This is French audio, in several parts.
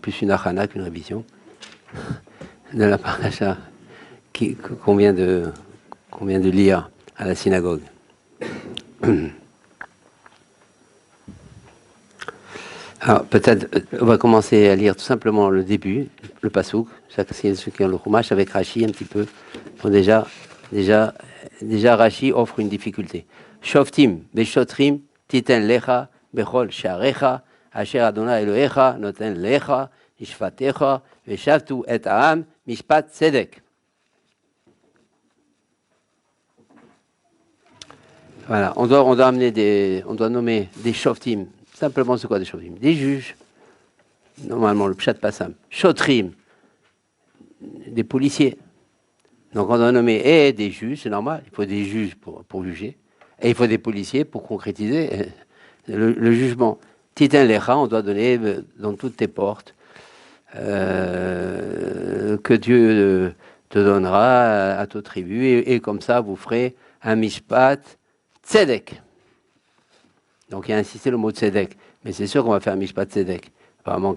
plus une achana qu'une révision de la paracha qu'on vient de lire à la synagogue. Alors, peut-être, on va commencer à lire tout simplement le début, le pasouk, ceux qui ont le chumash avec Rashi un petit peu. Bon, déjà, Rashi offre une difficulté. Shoftim, Beshotrim, Titen Lecha, Bechol Sharecha, Asher Adonai Elohecha, Noten Lecha, Ishfatecha, Veshavtu et Aham, Mishpat Tzedek. Voilà, on doit nommer des shoftim. Simplement, c'est quoi des shoftim? Des juges. Normalement, le pshat pas simple. Shotrim, des policiers. Donc, on doit nommer des juges, c'est normal. Il faut des juges pour juger. Et il faut des policiers pour concrétiser le jugement. Titin lecha, on doit donner dans toutes tes portes que Dieu te donnera à toute tribu. Et comme ça, vous ferez un mishpat tzedek. Donc, il a insisté le mot tzedek. Mais c'est sûr qu'on va faire un mishpat tzedek. Apparemment,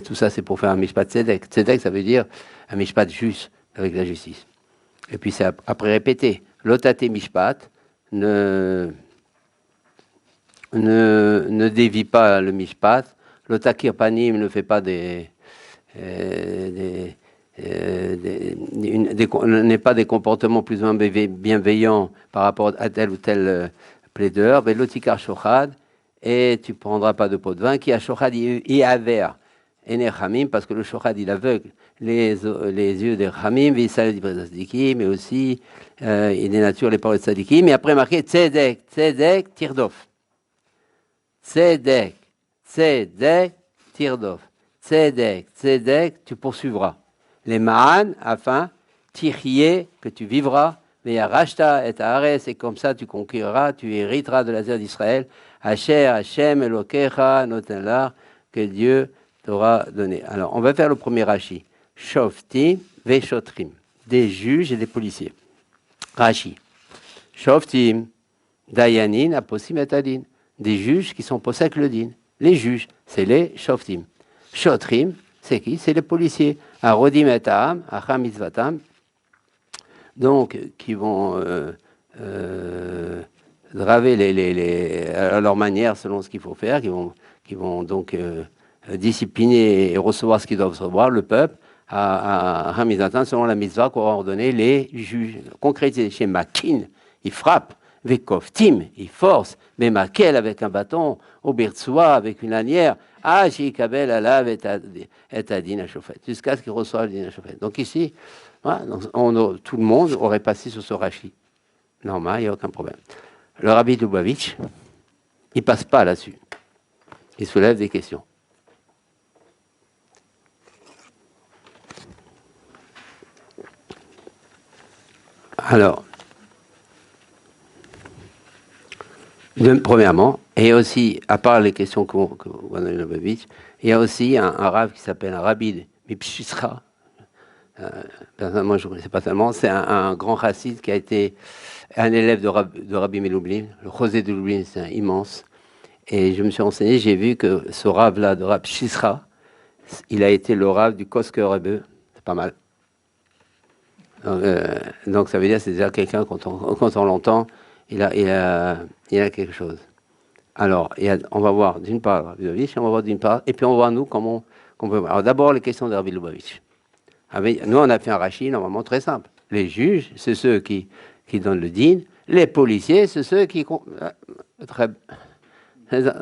tout ça, c'est pour faire un mishpat tzedek. Tzedek, ça veut dire un mishpat juste, avec la justice. Et puis, c'est après répéter. Lotate mishpat, ne dévie pas le mishpat. Lotakir panim, ne fait pas n'est pas des comportements plus ou moins bienveillants par rapport à tel ou tel plaideur. Velotikar shochad, et tu ne prendras pas de pot de vin, qui a shochad y aver, Enechamim, parce que le shochad il aveugle les yeux des Chamim, Vissal d'Ibrezadikim, mais aussi il dénature les paroles de Tzadikim. Mais après marqué Tzedek, Tzedek, Tirdof. Tzedek, Tzedek, Tirdof. Tzedek, Tzedek, tu poursuivras. Les Ma'an, afin, Tirhié, que tu vivras, mais Arashta et Haaretz, et comme ça tu conquériras, tu hériteras de la terre d'Israël. Asher, Hashem, Elokecha, Notenlar, que Dieu t'aura donné. Alors, on va faire le premier Rashi. Shoftim Veshotrim, des juges et des policiers. Rashi. Shoftim, Dayanin, Aposim et Adin, des juges qui sont possèdent le din. Les juges, c'est les Shoftim. Shotrim, c'est qui? C'est les policiers. Arodim et Aham, Acham Mitzvatam, donc qui vont graver à leur manière selon ce qu'il faut faire, qui vont donc discipliner et recevoir ce qu'ils doivent recevoir, le peuple, à Hamizatan, selon la mitzvah qu'aura ordonné les juges. Concrétisé chez Makin, il frappe, Vekoftim, il force, mais Makel avec un bâton, au Birtsua avec une lanière, Kabel Alav et Adin à Shofet, jusqu'à ce qu'il reçoive le din à Shofet. Donc ici, voilà, tout le monde aurait passé sur ce Rashi. Normal, il n'y a aucun problème. Le Rabbi Lubavitch, il ne passe pas là-dessus. Il soulève des questions. Alors, premièrement, et aussi, à part les questions qu'on voit dans le Lubavitch, il y a aussi un rave qui s'appelle un Rabbi Mipshisra. Moi, je ne connaissais pas tellement. C'est un grand chassid qui a été un élève de Rabbi Melublin. Le José de Lublin, c'est immense. Et je me suis renseigné, j'ai vu que ce rave-là de Rabbi Shisra, il a été le rave du Kosker Rebbe. C'est pas mal. Donc ça veut dire que c'est déjà quelqu'un, quand on l'entend, il a quelque chose. Alors, on va voir d'une part Rabbi Lubavitch, on va voir d'une part, et puis on va voir nous comment on peut voir. Alors d'abord, les questions de Rabbi Lubavitch. Nous, on a fait un Rashi normalement très simple. Les juges, c'est ceux qui donnent le din. Les policiers, c'est ceux qui...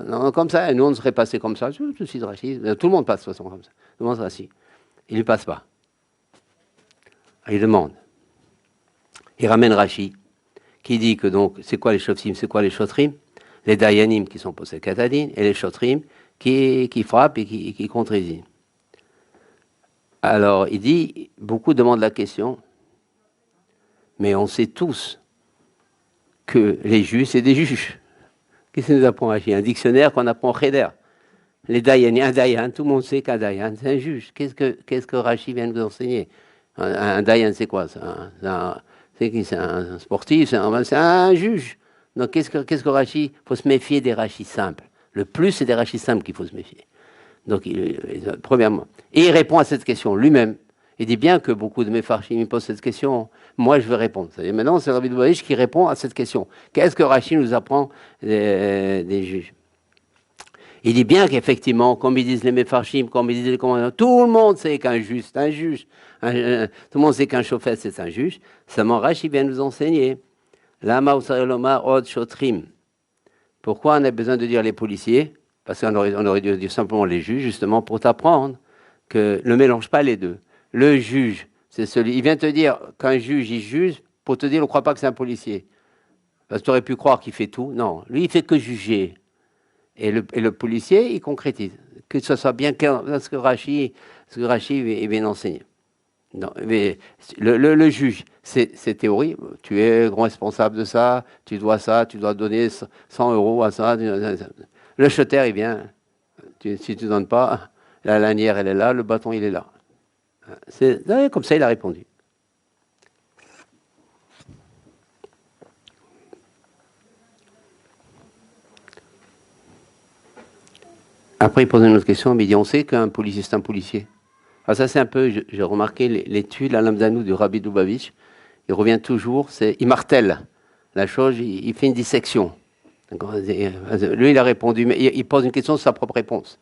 Non, comme ça, et nous, on serait passé comme ça. Tout le monde passe de toute façon comme ça. Tout le monde sera assis. Il ne lui passe pas. Il demande. Il ramène Rashi, qui dit que donc, c'est quoi les shoftim, c'est quoi les shotrim? Les dayanim qui sont possèdent katadin, et les shotrim qui frappent et qui contredisent. Alors, il dit, beaucoup demandent la question, mais on sait tous que les juges, c'est des juges. Qu'est-ce que nous apprend Rashi? Un dictionnaire qu'on apprend au Cheder. Les dayanim, un dayan, tout le monde sait qu'un dayan, c'est un juge. Qu'est-ce que Rashi vient de nous enseigner? Un dayan, c'est quoi? C'est qui? C'est un sportif, c'est un juge. Donc, qu'est-ce que Rashi? Il faut se méfier des Rashis simples. Le plus, c'est des Rashis simples qu'il faut se méfier. Donc, premièrement. Et il répond à cette question lui-même. Il dit bien que beaucoup de mes farchim me posent cette question. Moi, je vais répondre. C'est-à-dire, maintenant, c'est Rabbi Lubavitch qui répond à cette question. Qu'est-ce que Rashi nous apprend des juges? Il dit bien qu'effectivement, comme ils disent les Mefarshim, comme ils disent les commandants, tout le monde sait qu'un juge, c'est un juge. Tout le monde sait qu'un chauffeur, c'est un juge. Seulement, Rashi vient nous enseigner. Lama usareloma od shotrim. Pourquoi on a besoin de dire les policiers? Parce qu'on aurait dû dire simplement les juges, justement, pour t'apprendre que ne mélange pas les deux. Le juge, c'est celui. Il vient te dire qu'un juge, il juge pour te dire, ne crois pas que c'est un policier. Parce que tu aurais pu croire qu'il fait tout. Non, lui, il fait que juger. Et le policier, il concrétise. Que ce soit bien clair, ce que Rashi est bien enseigné. Non, mais le juge, c'est théorie. Tu es grand responsable de ça, tu dois donner 100 euros à ça. Le choter, il vient. Si tu ne donnes pas, la lanière, elle est là, le bâton, il est là. Comme ça, il a répondu. Après, il pose une autre question, mais il dit, on sait qu'un policier, c'est un policier. Alors ça, c'est un peu, j'ai remarqué l'étude, la Lamdanou du Rabbi Lubavitch, il revient toujours, il martèle la chose, il fait une dissection. Lui, il a répondu, mais il pose une question sur sa propre réponse.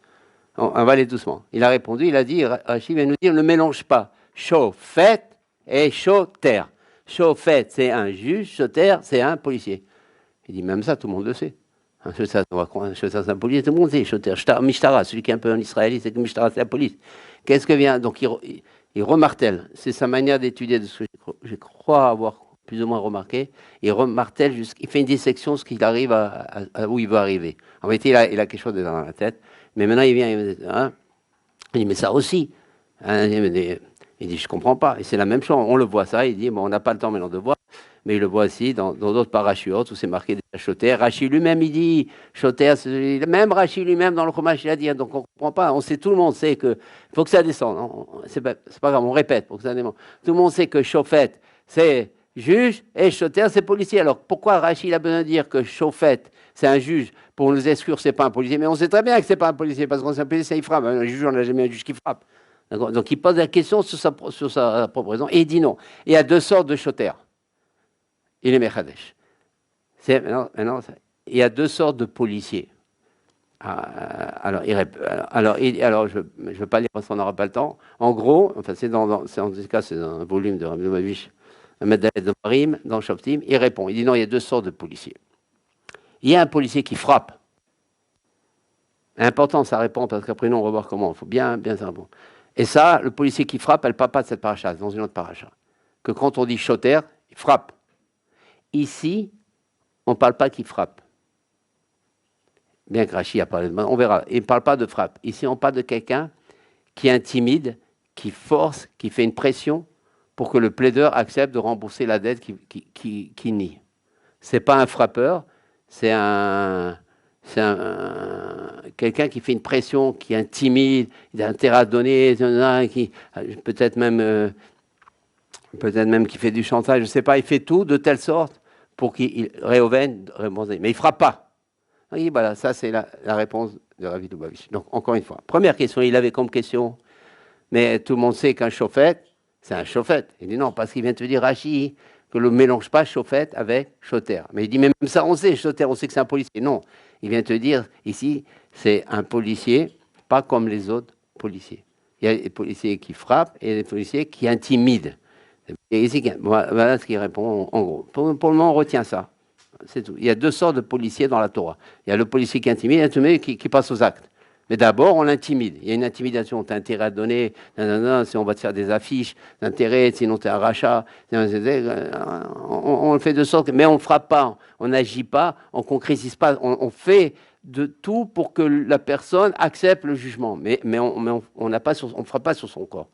On va aller doucement. Il a répondu, il a dit, Rachid vient nous dire, ne mélange pas chauffet et choter. Chauffet, c'est un juge, choter, c'est un policier. Il dit, même ça, tout le monde le sait. Un choter, c'est un policier, tout le monde sait. Choter, mishtara, celui qui est un peu en israélite, c'est que mishtara, c'est la police. Qu'est-ce que vient? Donc, il remartèle. C'est sa manière d'étudier, de ce que je crois avoir plus ou moins remarqué. Il remartèle, il fait une dissection de ce qu'il arrive à où il veut arriver. En réalité, il a quelque chose dans la tête. Mais maintenant, il vient, il dit, mais ça aussi. Il dit, je ne comprends pas. Et c'est la même chose. On le voit ça. Il dit, bon, on n'a pas le temps maintenant de voir. Mais il le voit aussi dans d'autres parachutes où c'est marqué déjà choter. Rachid lui-même, il dit, choter, même Rachid lui-même dans le Chumash, il a dit, donc on ne comprend pas. On sait, tout le monde sait que faut que ça descende. C'est pas grave, on répète pour que ça descende. Tout le monde sait que chauffet, c'est juge et choter, c'est policier. Alors pourquoi Rachid a besoin de dire que chauffet, c'est un juge pour nous exclure, c'est pas un policier? Mais on sait très bien que c'est pas un policier parce qu'on sait un policier, il frappe. Un juge, on n'a jamais un juge qui frappe. Donc il pose la question sur sa propre raison et il dit non. Il y a deux sortes de chauter. Il est Mechadesh. Il y a deux sortes de policiers. Alors, je ne vais pas lire parce qu'on n'aura pas le temps. En gros, enfin, en tout cas, c'est dans un volume de Rabbi Lubavitch, un Medalet de Marim, dans Shoftim, il répond. Il dit non, il y a deux sortes de policiers. Il y a un policier qui frappe. Important, ça répond, parce qu'après, nous, on va voir comment. Il faut bien ça répondre. Et ça, le policier qui frappe, elle ne parle pas de cette paracha, c'est dans une autre paracha. Que quand on dit choter, il frappe. Ici, on ne parle pas qu'il frappe. Bien que Rashi a parlé de... On verra. Il ne parle pas de frappe. Ici, on parle de quelqu'un qui intimide, qui force, qui fait une pression pour que le plaideur accepte de rembourser la dette qui nie. Ce n'est pas un frappeur, c'est quelqu'un qui fait une pression, qui intimide, il a intérêt à donner, qui peut-être même qui fait du chantage, je ne sais pas, il fait tout de telle sorte pour qu'il réouvenne, mais il ne frappe pas. Oui, voilà, ça c'est la réponse de Rabbi Lubavitch. Donc, encore une fois, première question, il avait comme question, mais tout le monde sait qu'un chauffet, c'est un chauffet. Il dit non, parce qu'il vient te dire, Rashi, que ne mélange pas chauffet avec choter. Mais il dit, mais même ça, on sait, choter, on sait que c'est un policier. Non, il vient te dire, ici, c'est un policier, pas comme les autres policiers. Il y a des policiers qui frappent et des policiers qui intimident. Et ici, voilà ce qu'il répond en gros. Pour le moment, on retient ça. C'est tout. Il y a deux sortes de policiers dans la Torah. Il y a le policier qui intimide et le qui passe aux actes. Mais d'abord, on l'intimide. Il y a une intimidation. Tu as intérêt à donner, si on va te faire des affiches d'intérêt, sinon tu es un rachat. On le fait de sorte, mais on ne frappe pas, on n'agit pas, on ne concrétise pas. On fait de tout pour que la personne accepte le jugement. Mais on ne frappe pas sur son corps.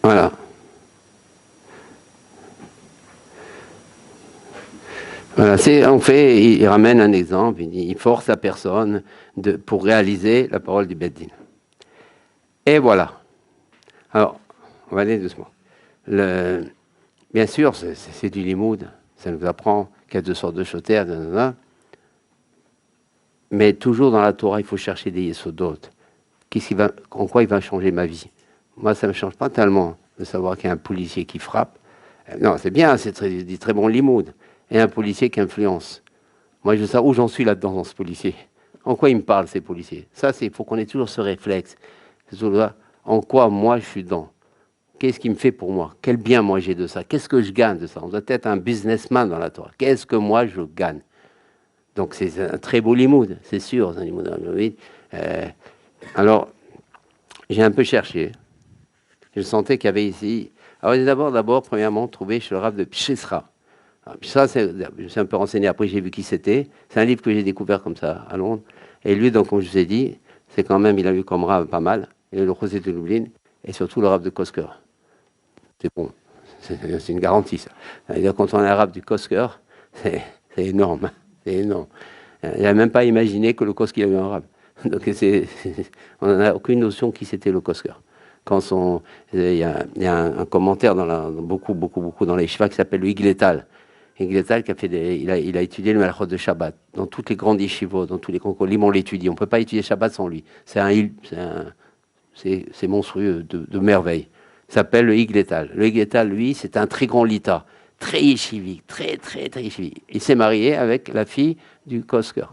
Voilà. Voilà, il ramène un exemple, il force la personne pour réaliser la parole du Beddin. Et voilà. Alors, On va aller doucement. Bien sûr, c'est du limoud. Ça nous apprend qu'il y a 2 sortes de chotères, mais toujours dans la Torah, il faut chercher des yesodot. En quoi il va changer ma vie? Moi, ça ne me change pas tellement de savoir qu'il y a un policier qui frappe. Non, c'est bien, c'est du très bon limoud. Et un policier qui influence. Moi, je veux savoir où j'en suis là-dedans, dans ce policier. En quoi il me parle, ces policiers? Ça, il faut qu'on ait toujours ce réflexe. En quoi, moi, je suis dedans? Qu'est-ce qui me fait pour moi? Quel bien, moi, j'ai de ça? Qu'est-ce que je gagne de ça? On doit être un businessman dans la Torah. Qu'est-ce que moi, je gagne? Donc, c'est un très beau limoud, c'est sûr, c'est un limoud. Alors, j'ai un peu cherché. Je sentais qu'il y avait ici... Alors, d'abord, premièrement, trouvé chez le Rav de Pshesra. Ça, je me suis un peu renseigné. Après, j'ai vu qui c'était. C'est un livre que j'ai découvert comme ça à Londres. Et lui, donc, comme je vous ai dit, c'est quand même, il a eu comme Rav pas mal. Il a eu le José de Lublin et surtout le Rav de Kosker. C'est bon. C'est une garantie, ça. Quand on est arabe du Kosker, c'est énorme. C'est énorme. Il n'a même pas imaginé que le Kosker avait un arabe. Donc, on n'a aucune notion qui c'était le Kosker. Il y a un commentaire beaucoup dans les Yeshivas qui s'appelle le Igletal. Igletal qui a fait il a étudié le Malchot de Shabbat dans toutes les grandes yeshivot, dans tous les concours. On l'étudie. On ne peut pas étudier Shabbat sans lui. C'est monstrueux de merveille. Il s'appelle le Igletal. Le Igletal, lui, c'est un très grand lita, très yeshivique, très yeshivique. Il s'est marié avec la fille du Kosker.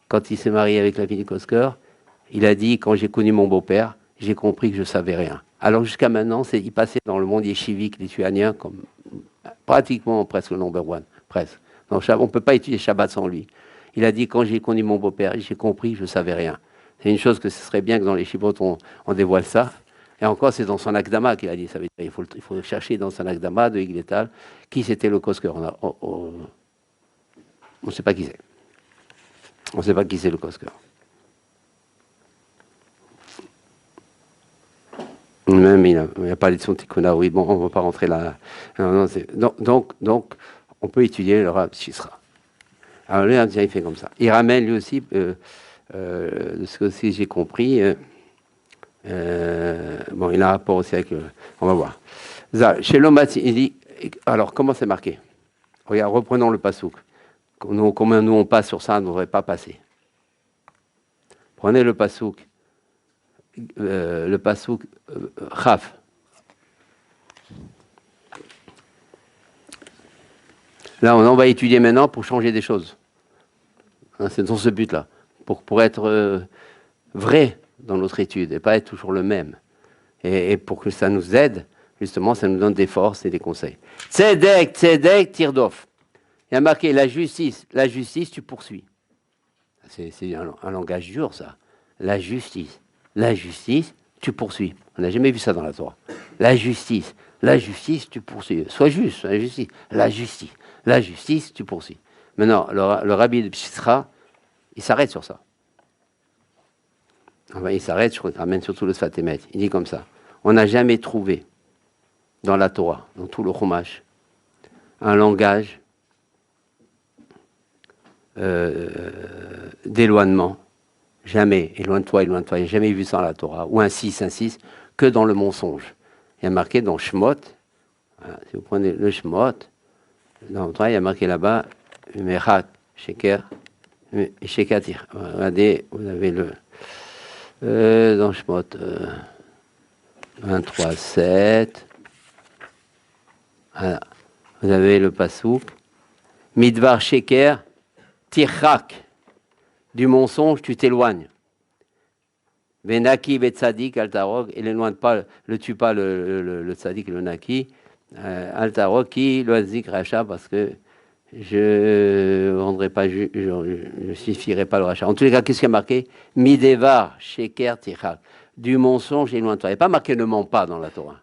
Quand il s'est marié avec la fille du Kosker, il a dit, quand j'ai connu mon beau-père, j'ai compris que je ne savais rien. Alors jusqu'à maintenant, il passait dans le monde yeshivique lituanien comme pratiquement presque le number one, presque. Donc, on ne peut pas étudier Shabbat sans lui. Il a dit, quand j'ai connu mon beau-père, j'ai compris que je ne savais rien. C'est une chose que ce serait bien que dans les Shivot, on dévoile ça. Et encore, c'est dans son Akdama qu'il a dit. Ça veut dire, il faut chercher dans son Akdama de Igletal qui c'était le Kosker. On ne sait pas qui c'est. On ne sait pas qui c'est le Kosker. Même, il a parlé de son tikkun. Oui, bon, on ne va pas rentrer là. Donc, on peut étudier le Rav Shisra. Alors, lui, il fait comme ça. Il ramène, lui aussi, de ce que j'ai compris, bon, il a un rapport aussi avec... on va voir. Chez l'homme, il dit... Alors, comment c'est marqué? Regarde, reprenons le pasouk. Comment nous, on passe sur ça, on ne devrait pas passer. Prenez le pasouk. Le pasouk Chaf. Là, on va étudier maintenant pour changer des choses. Hein, c'est dans ce but-là. Pour être vrai dans notre étude et pas être toujours le même. Et pour que ça nous aide, justement, ça nous donne des forces et des conseils. Tzedek, Tirdof. Il y a marqué la justice, tu poursuis. C'est un langage dur, ça. La justice, tu poursuis. On n'a jamais vu ça dans la Torah. La justice, tu poursuis. Sois juste, la justice, tu poursuis. Maintenant, le rabbi de Pshisra, il s'arrête sur ça. Enfin, il s'arrête, je ramène surtout le Sfat Emet. Il dit comme ça. On n'a jamais trouvé dans la Torah, dans tout le Chumash, un langage d'éloignement. Jamais, éloigne-toi. Il n'y a jamais vu ça dans la Torah. Ou un 6, que dans le mensonge. Il y a marqué dans Shemot, voilà, si vous prenez le Shemot, dans le Torah, il y a marqué là-bas, Mechak, Sheker, et Shekatir. Regardez, vous avez dans Shemot 23:7. Voilà. Vous avez le pasouk. Midvar Sheker, Tirchak. Du mensonge, tu t'éloignes. Venaki betzadik altarog, et ne tue pas le tzadik et le naki. Altarog qui le zik rachat parce que je rendrai pas, je suffirai pas le rachat. En tous les cas, qu'est-ce qu'il y a marqué? Midevar sheker tichak. Du mensonge, éloigne-toi. Il n'y a pas marqué ne mens pas dans la Torah.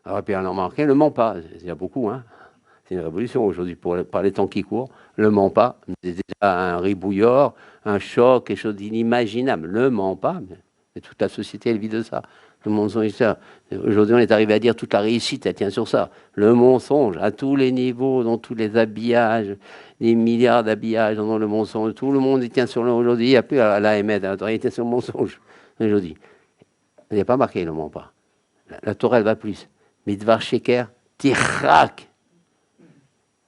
Alors, puis, on a marqué ne mens pas. Il y a beaucoup, hein. C'est une révolution aujourd'hui par les temps qui courent. Ne mens pas. C'est déjà un ribouilleur, un choc, quelque chose d'inimaginable. Ne mens pas. Mais toute la société, elle vit de ça. Le mensonge, ça. Aujourd'hui, on est arrivé à dire toute la réussite, elle tient sur ça. Le mensonge, à tous les niveaux, dans tous les habillages, des milliards d'habillages dans le mensonge. Tout le monde il tient sur le... Aujourd'hui, il n'y a plus à l'AMED, il tient sur le mensonge. Aujourd'hui. Il n'y a pas marqué, ne ment pas. La Torah, elle va plus. Midvar sheker, tichak.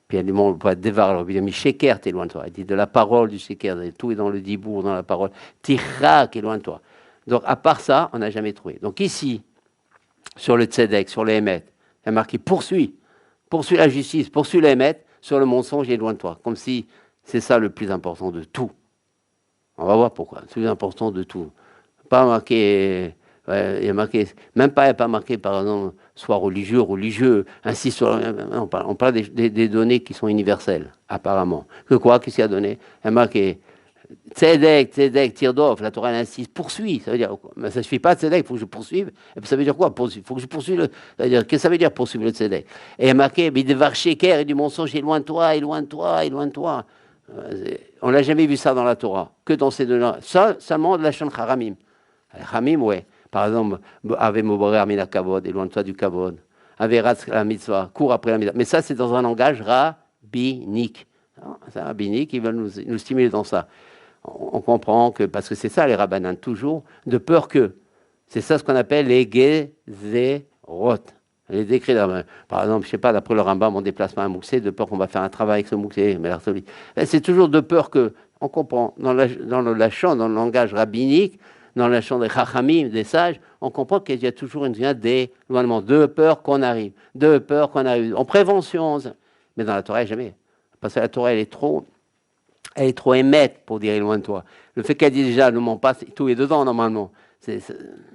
Puis elle dit, bon, on peut dévar, alors il dit, mais sheker, t'es loin de toi. Elle dit, de la parole du sheker, tout est dans le dibour, dans la parole. Tichak est loin de toi. Donc, à part ça, on n'a jamais trouvé. Donc, ici, sur le tzedek, sur le émet, il y a marqué, poursuis la justice, poursuis le émet, sur le mensonge, il est loin de toi. Comme si c'est ça le plus important de tout. On va voir pourquoi. C'est le plus important de tout. Pas marqué, ouais, il y a marqué, même pas, il n'y a pas marqué, par exemple, soit religieux, ainsi sur. On parle des données qui sont universelles, apparemment. Que quoi? Qu'est-ce qu'il y a donné? Il y a marqué tzedek, tirdof, la Torah insiste, poursuit. Ça veut dire quoi? Mais ça ne suffit pas, tzedek, il faut que je poursuive. Et puis ça veut dire quoi? Il faut que je poursuive le. Qu'est-ce que ça veut dire poursuivre le tzedek? Et il y a marqué, bidevar sheker et du mensonge, est loin de toi, est loin de toi, est loin de toi. On n'a jamais vu ça dans la Torah, que dans ces deux-là. Ça, seulement de la chaîne Haramim. Haramim, ouais. Par exemple, Ave Moborer Mina Kavod, et loin de toi du Kavod. Ave Ratz la mitzvah, cours après la mitzvah. Mais ça, c'est dans un langage rabbinique. C'est rabbinique, ils veulent nous stimuler dans ça. On comprend que, parce que c'est ça les rabbinans, toujours, de peur que. C'est ça ce qu'on appelle les gezerot. Les décrets, par exemple, je ne sais pas, d'après le Rambam, mon déplacement à Mouxé, de peur qu'on va faire un travail avec ce Mouxé. C'est toujours de peur que, on comprend, dans le chant, dans le langage rabbinique, dans le chant des chachamim, des sages, on comprend qu'il y a toujours une d'éloignement, de peur qu'on arrive, en prévention. Mais dans la Torah, jamais. Parce que la Torah, elle est trop émette pour dire loin de toi. Le fait qu'elle dit déjà, ne ment pas, tout est dedans normalement.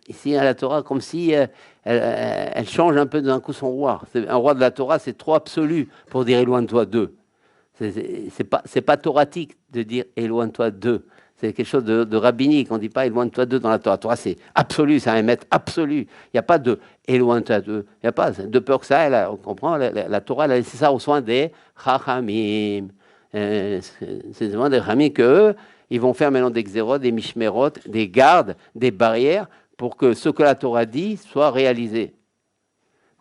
Ici, à la Torah, comme si elle change un peu d'un coup son roi. Un roi de la Torah, c'est trop absolu pour dire éloigne toi d'eux. C'est pas toratique de dire éloigne-toi d'eux. C'est quelque chose de rabbinique. On ne dit pas éloigne-toi d'eux dans la Torah. La Torah, c'est absolu, c'est un maître absolu. Il n'y a pas de éloigne-toi d'eux. Il n'y a pas de peur que ça. On comprend, la Torah, elle a laissé ça au soin des chachamim. C'est vraiment des chachamim qu'eux, ils vont faire maintenant des xérot, des mishmerot, des gardes, des barrières pour que ce que la Torah dit soit réalisé.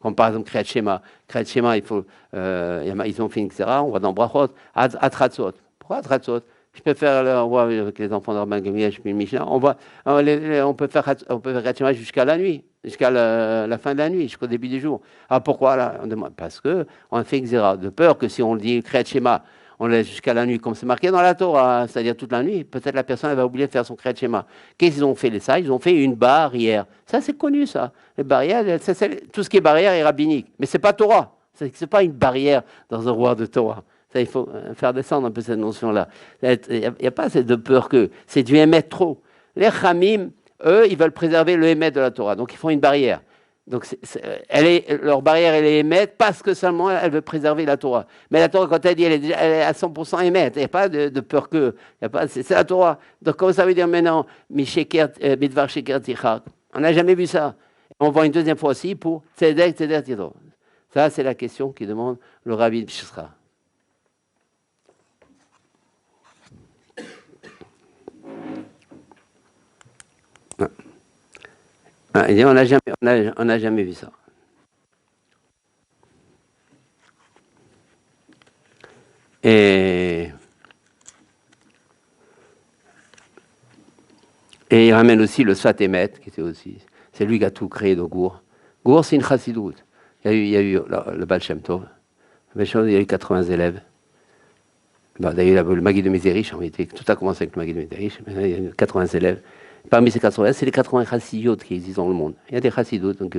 Comme par exemple Kriyat Shema. Kriyat Shema, ils ont fait une xéra, on va dans Brachot, Atratzot. Pourquoi Atratzot? Je peux faire, on voit avec les enfants de Rabban Gamliel, je puis le Mishnah, on peut faire Kriyat Shema jusqu'à la nuit, jusqu'à la fin de la nuit, jusqu'au début du jour. Ah, pourquoi là? Parce qu'on fait xéra, de peur que si on le dit Kriyat Shema, on laisse jusqu'à la nuit, comme c'est marqué dans la Torah, c'est-à-dire toute la nuit, peut-être la personne elle va oublier de faire son Kriyat Shema. Qu'est-ce qu'ils ont fait les sages? Ils ont fait une barrière. Ça, c'est connu, ça. Les barrières, tout ce qui est barrière est rabbinique. Mais c'est pas Torah. C'est pas une barrière dans un roi de Torah. Ça, il faut faire descendre un peu cette notion-là. Il n'y a pas de peur que c'est du émettre trop. Les Chamim, eux, ils veulent préserver le émettre de la Torah. Donc, ils font une barrière. Donc, leur barrière, elle est émettre parce que seulement elle veut préserver la Torah. Mais la Torah, quand elle dit elle est à 100% émettre, il n'y a pas de peur que. C'est la Torah. Donc, comment ça veut dire maintenant Midvar Sheker Tichak? On n'a jamais vu ça. On voit une deuxième fois aussi pour Tzedek, Tidor. Ça, c'est la question qui demande le Rabbi Bishra. On n'a jamais vu ça. Et il ramène aussi le Sfat Emet, qui était aussi. C'est lui qui a tout créé de Gour. Gour, c'est une chassidoute. Il y a eu le Baal Shem Tov. Il y a eu 80 élèves. D'ailleurs, le Maguid de Mézérich, tout a commencé avec le Maguid de Mézérich. Il y a eu 80 élèves. Parmi ces 80, c'est les 80 chassidiotes qui existent dans le monde. Il y a des chassidoutes, donc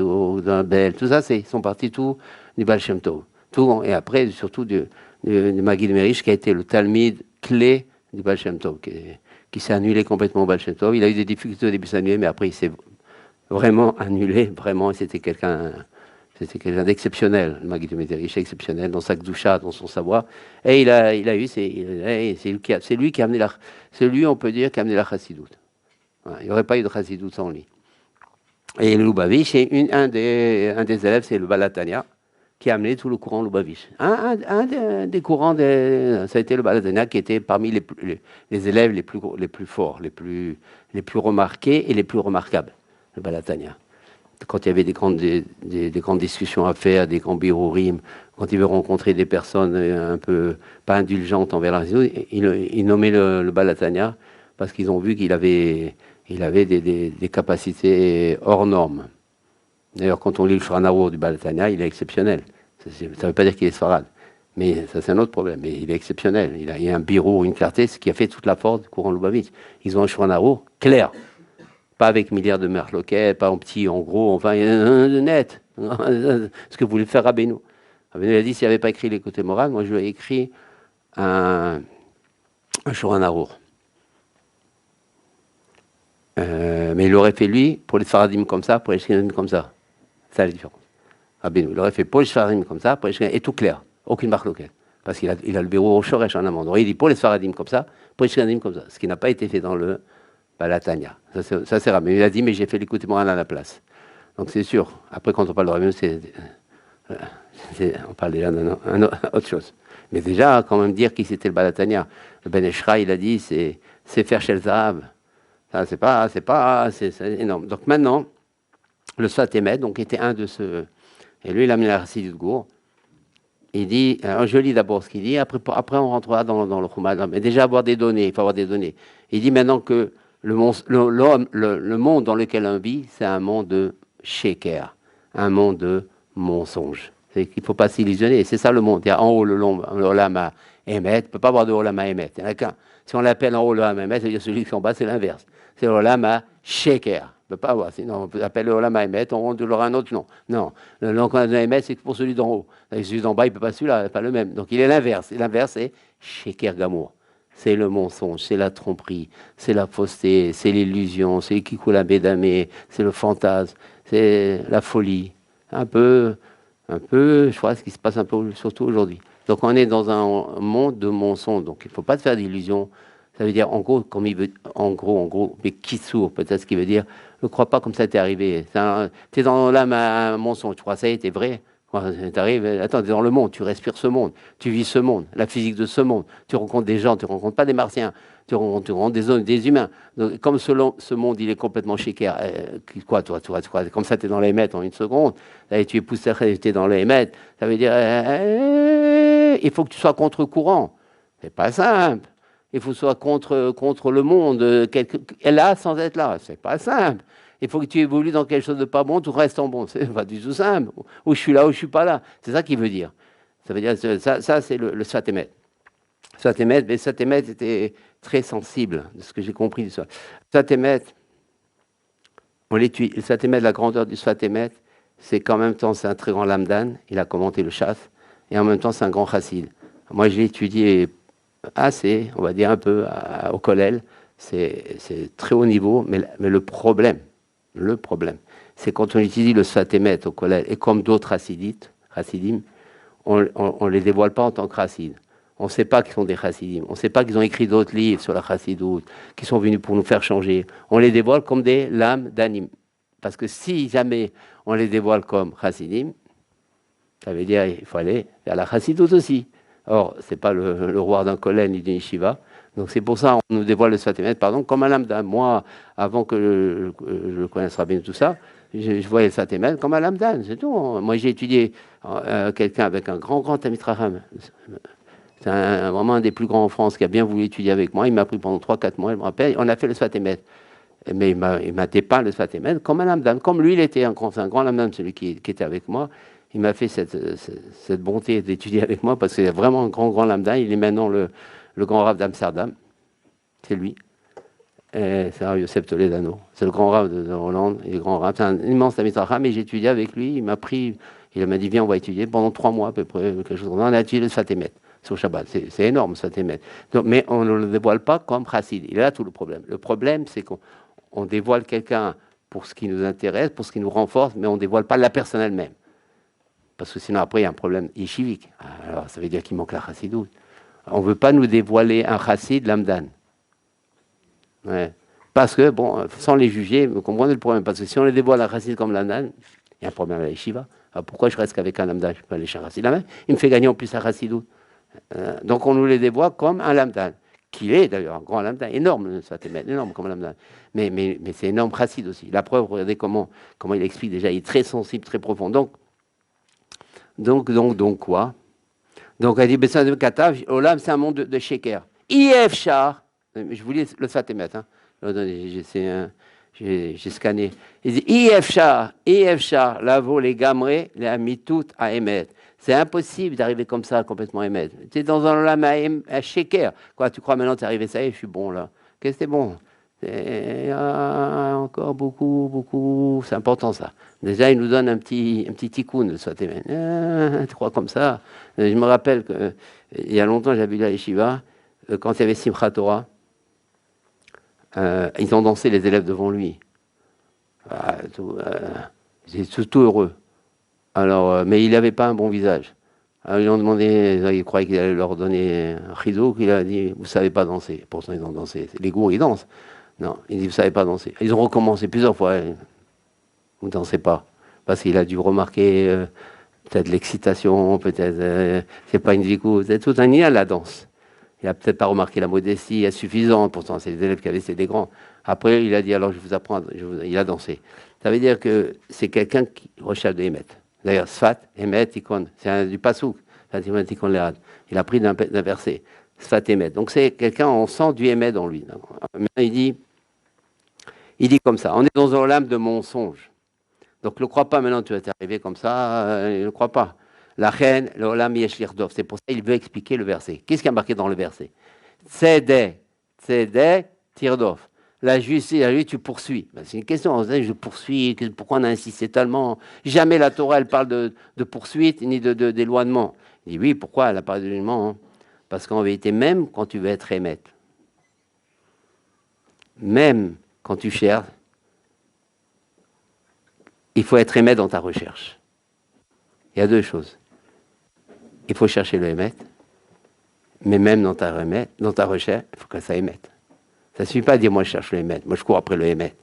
Bel, tout ça, ils sont partis tout du Baal Shem Tov. Tout, et après, surtout du Maguid de Mézérich, qui a été le Talmid clé du Baal Shem Tov, qui s'est annulé complètement au Baal Shem Tov. Il a eu des difficultés au début de s'annuler, mais après, il s'est vraiment annulé, vraiment, c'était quelqu'un d'exceptionnel, le Maguid de Mézérich, exceptionnel dans sa gdoucha, dans son savoir. Et c'est lui qui a amené c'est lui, on peut dire, qui a amené la chassidoute. Voilà, il n'y aurait pas eu de chassidoute sans lui. Et le Lubavitch, un des élèves, c'est le Balatania, qui a amené tout le courant Lubavitch. Un des courants, ça a été le Balatania, qui était parmi les élèves les plus forts, les plus remarqués et les plus remarquables, le Balatania. Quand il y avait des grandes discussions à faire, des grands birourim, quand il veut rencontrer des personnes un peu pas indulgentes envers la raison, il nommait le Balatania parce qu'ils ont vu qu'il avait des capacités hors normes. D'ailleurs, quand on lit le Shulchan Arour du Baal Tanya, il est exceptionnel. Ça ne veut pas dire qu'il est sfarad. Mais ça, c'est un autre problème. Mais il est exceptionnel. Il y a un bureau, une clarté, ce qui a fait toute la force du courant Lubavitch. Ils ont un Shulchan Arour clair. Pas avec milliards de merloquettes, pas en petit, en gros, enfin, net. Ce que voulait faire Rabbeinu. Rabbeinu a dit, s'il n'avait pas écrit les côtés moraux, moi, je lui ai écrit un Shulchan Arour. Mais il l'aurait fait, lui, pour les Sfaradim comme ça, pour les Shkenadim comme ça. Ça, la différence. Rabbeinu, il l'aurait fait pour les Sfaradim comme ça, pour les Shkenadim, et tout clair. Aucune marloquette. Parce qu'il a le bureau au Shoresh en amont. Donc, il dit pour les Sfaradim comme ça, pour les Shkenadim comme ça. Ce qui n'a pas été fait dans le Balatania. Ça, c'est rare. Mais il a dit, mais j'ai fait l'écoute morale à la place. Donc, c'est sûr. Après, quand on parle de Rabbeinu, on parle déjà d'autre chose. Mais déjà, quand même dire qui c'était le Balatania. Le Ben Eshra, il a dit, c'est faire chez le Zahab. Ça, c'est énorme. Donc, maintenant, le Sfat Emet, donc, était un de ceux. Et lui, il a mis la Rassid du Gour. Il dit, alors je lis d'abord ce qu'il dit, après on rentrera dans le Choumad. Mais déjà, avoir des données, il faut avoir des données. Il dit maintenant que le monde dans lequel on vit, c'est un monde de sheker, un monde de mensonge. Il ne faut pas s'illusionner, c'est ça le monde. Il y a en haut le Olama Emet, il ne peut pas avoir de Olama Emet, il n'y en a qu'un. Si on l'appelle en haut le Olama Emet, c'est-à-dire celui qui est en bas, c'est l'inverse. C'est le Olama sheker. On ne peut pas avoir, sinon on appelle le Olama Emet, on aura un autre nom. Non, le nom qu'on a donné Emet, c'est pour celui d'en haut. Et celui d'en bas, il ne peut pas celui-là, pas le même. Donc il est l'inverse. Et l'inverse, c'est sheker gamour. C'est le mensonge, c'est la tromperie, c'est la fausseté, c'est l'illusion, c'est Kikula Bédamé, c'est le fantasme, c'est la folie. Un peu, je crois, ce qui se passe un peu, surtout aujourd'hui. Donc on est dans un monde de mensonges, donc il ne faut pas te faire d'illusions. Ça veut dire, en gros, comme il veut, en gros, mais qui sourd, peut-être ce qui veut dire, ne crois pas comme ça t'es arrivé. Tu es dans l'âme à un mensonge, tu crois ça y est, t'es vrai. T'arrives, attends, t'es dans le monde, tu respires ce monde, tu vis ce monde, la physique de ce monde, tu rencontres des gens, tu rencontres pas des martiens, tu rencontres des humains. Donc, comme ce monde, il est complètement chéquer, quoi, toi, comme ça, tu es dans les mètres en une seconde, et tu es poussé, tu es dans les mètres, ça veut dire, il faut que tu sois contre-courant. C'est pas simple. Il faut que tu sois contre le monde, là, sans être là. C'est pas simple. Il faut que tu évolues dans quelque chose de pas bon, tout reste en bon. C'est pas du tout simple. Ou je suis là, ou je suis pas là. C'est ça qu'il veut dire. Ça veut dire, ça c'est le Sfat Emet. Mais Sfat Emet était très sensible, de ce que j'ai compris du Sfat. Sfat Emet, on l'étudie. Le Sfat Emet, la grandeur du Sfat Emet, c'est qu'en même temps, c'est un très grand lamdan. Il a commenté le chasse. Et en même temps, c'est un grand chassid. Moi, je l'ai étudié assez, on va dire un peu, au Kollel. C'est très haut niveau. Mais le problème, c'est quand on étudie le Sfat Emet au Kollel, et comme d'autres chassidim, on ne les dévoile pas en tant que chassidim. On ne sait pas qu'ils sont des chassidim. On ne sait pas qu'ils ont écrit d'autres livres sur la chassidoute, qui sont venus pour nous faire changer. On les dévoile comme des lames d'anime. Parce que si jamais on les dévoile comme chassidim, ça veut dire qu'il faut aller vers la chassidoute aussi. Or, ce n'est pas le roi d'un Kollel ni d'une yeshiva. Donc c'est pour ça qu'on nous dévoile le Sfat Emet, pardon, comme un lambda. Moi, avant que je connaisse bien tout ça, je voyais le Sfat Emet comme un lambda, c'est tout. Moi, j'ai étudié quelqu'un avec un grand Talmid Chacham. C'est vraiment un des plus grands en France qui a bien voulu étudier avec moi. Il m'a pris pendant 3-4 mois, je me rappelle. On a fait le Sfat Emet. Mais il m'a dépeint le Sfat Emet comme un lambda. Comme lui, il était un grand lambda, celui qui était avec moi. Il m'a fait cette bonté d'étudier avec moi parce que c'est vraiment un grand lambda. Il est maintenant le grand Rav d'Amsterdam. C'est lui. C'est Rav Yosef Toledano. C'est le grand Rav de Hollande. Il est grand Rav. C'est un immense Talmid Chacham. Et j'ai étudié avec lui. Il m'a dit, viens, on va étudier pendant 3 mois à peu près. Quelque chose. On a étudié le Sfat Emet sur Shabbat. C'est énorme, Sfat Emet. Mais on ne le dévoile pas comme chassid. Il est là tout le problème. Le problème, c'est qu'on dévoile quelqu'un pour ce qui nous intéresse, pour ce qui nous renforce, mais on ne dévoile pas la personne elle-même. Parce que sinon, après, il y a un problème yeshivique. Alors, ça veut dire qu'il manque la chassidoute. On ne veut pas nous dévoiler un chassid lamdan. Ouais. Parce que, bon, sans les juger, vous comprenez le problème. Parce que si on les dévoile un chassid comme lamdan, il y a un problème à la yeshiva. Alors pourquoi je reste qu'avec un lambda? Je peux aller chez un chassid lamdan. Il me fait gagner en plus un chassidoute. Donc on nous les dévoile comme un lamdan. Qui est d'ailleurs un grand lambda, énorme, ça t'émet, énorme comme lambda. Mais c'est énorme chassid aussi. La preuve, regardez comment il explique déjà. Il est très sensible, très profond. Donc quoi? Donc elle dit, Bessan de Katav, Olam, c'est un monde de sheker. IF Char, je vous lis le Sfat Emet, hein. j'ai scanné. Il dit IFchar, lavo les gamré, les amitout à émettre. C'est impossible d'arriver comme ça, complètement émettre. Tu es dans un lama à shaker. Quoi, tu crois maintenant, tu es arrivé, ça y est, je suis bon là. Qu'est-ce que c'est bon? Encore beaucoup, beaucoup. C'est important ça. Déjà, il nous donne un petit tikkun de soit tu crois comme ça. Je me rappelle qu'il y a longtemps, j'avais vu la yeshiva, quand il y avait Simchat Torah, ils ont dansé les élèves devant lui. Ils étaient tout heureux. Alors, mais il n'avait pas un bon visage. Alors, ils lui ont demandé, ils croyaient qu'il allait leur donner un rideau, qu'il a dit, vous ne savez pas danser. Pourtant, ils ont dansé. Les gourous, ils dansent. Non, il dit, vous ne savez pas danser. Ils ont recommencé plusieurs fois. Vous ne dansez pas. Parce qu'il a dû remarquer peut-être l'excitation, peut-être, c'est pas une zikou, c'est tout un lien, la danse. Il n'a peut-être pas remarqué la modestie suffisante, pourtant c'est les élèves qui avaient, c'est des grands. Après, il a dit, alors je vous apprends, il a dansé. Ça veut dire que c'est quelqu'un qui recherche de Emet. D'ailleurs, Sfat, Emet, Tikon, c'est du pasouk. Il a pris d'un verset. Sfat, Emet. Donc c'est quelqu'un, on sent du Emet dans lui. Il dit comme ça, on est dans un lame de mensonge. Donc ne le crois pas maintenant, tu vas t'arriver comme ça, ne le crois pas. La reine, l'olam yesh lirdov. C'est pour ça qu'il veut expliquer le verset. Qu'est-ce qui est marqué dans le verset? Tzedek, tirdov. La justice, lui, tu poursuis. Ben, c'est une question, on se dit, je poursuis, pourquoi on a insisté tellement? Jamais la Torah, elle parle de poursuite ni d'éloignement. Il dit oui, pourquoi elle a parlé d'éloignement? Parce qu'en vérité, même quand tu veux être émettre, même quand tu cherches, il faut être émettre dans ta recherche. Il y a deux choses. Il faut chercher le émettre, mais même dans ta recherche, il faut que ça émette. Ça ne suffit pas de dire moi je cherche le émettre, moi je cours après le émettre.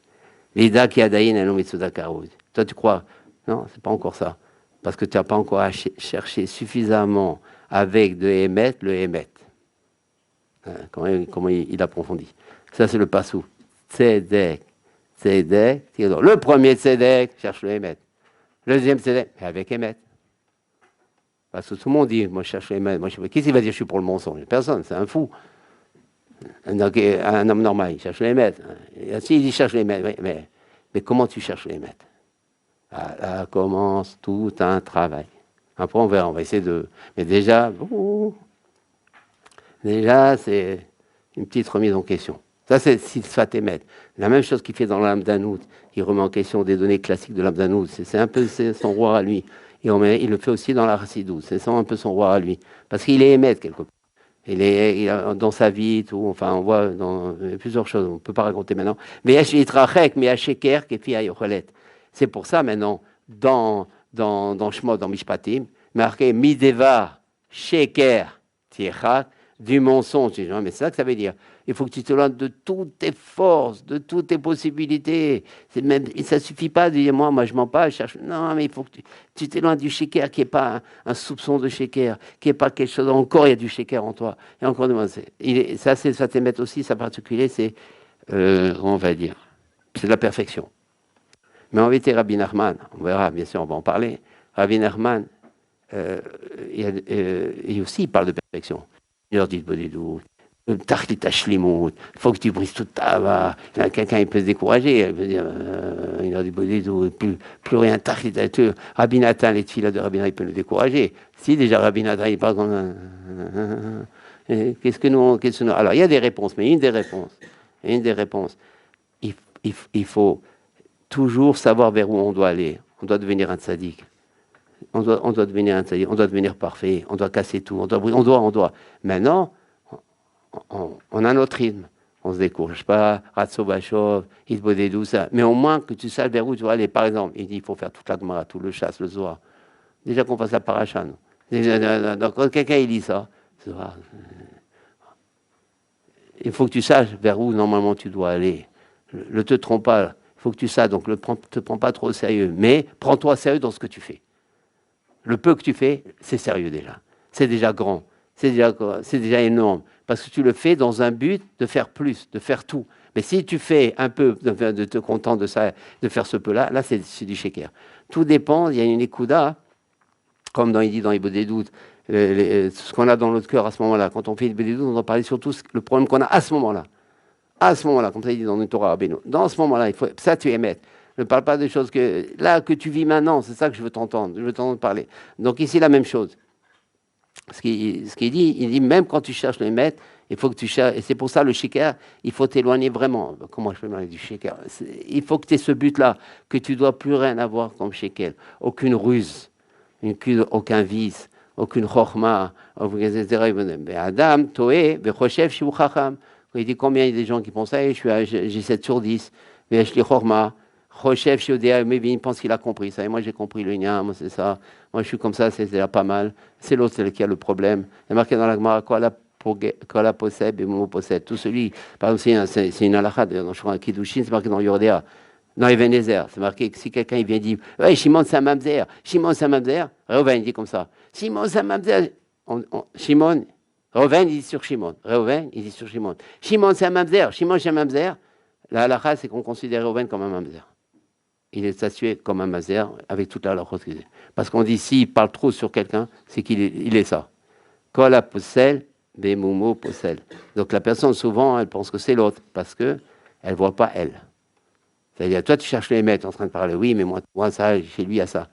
L'ida qui a daïn et l'omitsuda karouz. Toi tu crois? Non, c'est pas encore ça. Parce que tu n'as pas encore cherché suffisamment avec de émettre le émettre. Comment il approfondit. Ça c'est le passou. Tzedek. Le premier tzedek, cherche le émettre. Le deuxième tzedek, avec émettre. Parce que tout le monde dit, moi je cherche les mains. Qu'est-ce qu'il va dire, je suis pour le mensonge? Personne, c'est un fou. Un homme normal, il cherche les maîtres. Si, il cherche les maîtres, mais comment tu cherches les maîtres? Là commence tout un travail. Après, on verra, on va essayer de... Mais déjà, c'est une petite remise en question. Ça, c'est Sifat Emet. La même chose qu'il fait dans l'âme d'Anout, il remet en question des données classiques de l'âme d'Anout. C'est un peu son roi à lui. Et il le fait aussi dans la Rassidou. C'est un peu son roi à lui. Parce qu'il est émettre quelque part. Il a, dans sa vie, tout. Enfin, on voit dans plusieurs choses. On ne peut pas raconter maintenant. Mais c'est pour ça maintenant, dans Shmot, dans Mishpatim, marqué Mideva, Sheker, Tiechak, du mensonge. Non, mais c'est ça que ça veut dire. Il faut que tu te loin de toutes tes forces, de toutes tes possibilités. Ça ne suffit pas de dire moi je mens pas, je cherche. Non, mais il faut que tu t'éloignes du shaker qui n'est pas un soupçon de shaker, qui n'est pas quelque chose. Encore, il y a du shaker en toi. Et encore, ça t'émet aussi, sa particulier, c'est, on va dire, c'est de la perfection. Mais en vérité, Rabbi Nachman, on verra, bien sûr, on va en parler. Rabbi Nachman, il aussi, il parle de perfection. Il leur dit des doutes. Il faut que tu brises toute ta va. Quelqu'un il peut se décourager. Il peut dire, il leur dit plus rien. Rabbi Nathan, les filles de Rabbi Nathan, il peut le décourager. Si déjà Rabbi Nathan, il parle comme qu'est-ce que nous alors il y a des réponses, mais une des réponses, il faut toujours savoir vers où on doit aller. On doit devenir un tzaddik. On doit devenir un tzaddik. On doit devenir parfait. On doit casser tout. On doit. Maintenant, on a notre rythme. On ne se décourage pas. Ratso Bachov, Hitbodedou, ça. Mais au moins que tu saches vers où tu dois aller. Par exemple, il dit il faut faire toute la Gemara, tout le chasse, le Zohar. Déjà qu'on fasse la paracha. Donc, quand quelqu'un il lit ça, il faut que tu saches vers où normalement tu dois aller. Ne te trompe pas. Il faut que tu saches, donc ne te prends pas trop au sérieux. Mais prends-toi au sérieux dans ce que tu fais. Le peu que tu fais, c'est sérieux déjà. C'est déjà grand. C'est déjà énorme. Parce que tu le fais dans un but de faire plus, de faire tout. Mais si tu fais un peu, de te contenter de ça, de faire ce peu-là, là c'est du shaker. Tout dépend, il y a une ékouda, comme il dit dans Ibn des doutes, ce qu'on a dans notre cœur à ce moment-là. Quand on fait Ibn des doutes, on doit parler surtout le problème qu'on a à ce moment-là. À ce moment-là, comme ça il dit dans le Torah Rabbeinu, dans ce moment-là, il faut, ça tu émettes. Ne parle pas des choses là que tu vis maintenant, c'est ça que je veux t'entendre, je veux t'entendre parler. Donc ici, la même chose. Ce qu'il dit, il dit même quand tu cherches le émettre, il faut que tu cherches, et c'est pour ça le shaker, il faut t'éloigner vraiment. Comment je peux parler du shaker? Il faut que tu aies ce but-là, que tu ne dois plus rien avoir comme shaker. Aucune ruse, aucun vice, aucune chorma, etc. Adam, Toé, Bechochev, Shivu Chacham. Il dit combien il y a des gens qui pensent, hey, j'ai 7 sur 10, mais je chorma. Rochef, Shiodéa, il pense qu'il a compris ça. Et moi, j'ai compris le lien, moi, c'est ça. Moi, je suis comme ça, c'est déjà pas mal. C'est l'autre, c'est qui a le problème. Il y a marqué dans la Gemara, quoi la possède, et Momo possède. Tout celui, par exemple, c'est une halakha, dans le Kiddushin, c'est marqué dans Yordéa. Dans Ebenezer, c'est marqué que si quelqu'un il vient dire, ouais, Shimon, c'est un mamzer. Shimon, c'est un mamzer. Reuven, il dit comme ça. Shimon, c'est un mamzer. Shimon, Reuven, il dit sur Shimon. Reuven, il dit sur Shimon. Shimon, c'est un mamzer. Shimon, c'est un mamzer. La halakha, c'est qu'on considère Reuven comme un mamzer. Il est statué comme un mazer avec toute la loi. Parce qu'on dit, s'il parle trop sur quelqu'un, c'est qu'il est ça. Kol la possèle, des moumou possèle. Donc la personne, souvent, elle pense que c'est l'autre, parce qu'elle ne voit pas elle. C'est-à-dire, toi, tu cherches les maîtres en train de parler, oui, mais moi ça, chez lui, il y a ça.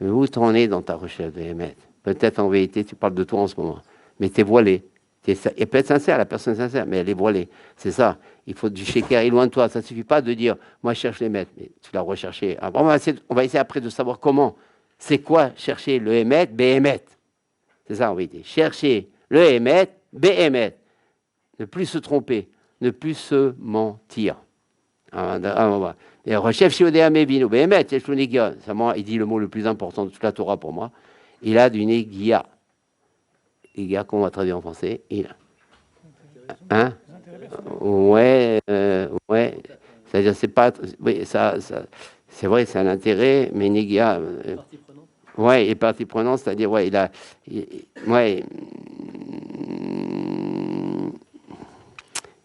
Mais où t'en es dans ta recherche des maîtres? Peut-être en vérité, tu parles de toi en ce moment, mais tu es voilé. Elle peut être sincère, la personne est sincère, mais elle est voilée. C'est ça. Il faut du shaker éloigne-toi. Ça ne suffit pas de dire, moi, je cherche les maîtres. Mais tu l'as recherché. Alors, on va essayer après de savoir comment. C'est quoi chercher le émet, béhémet? C'est ça en vérité. Chercher le émet, béhémet. Ne plus se tromper, ne plus se mentir. Et recherche Shiodéa Mevino, béhémet, il dit le mot le plus important de toute la Torah pour moi. Il a du négia. Négia, qu'on va traduire en français. Il a. Hein? Ouais. C'est-à-dire, c'est pas. Oui, ça c'est vrai, c'est un intérêt, mais Négia. Ouais, il est partie prenante, c'est-à-dire, ouais, ouais.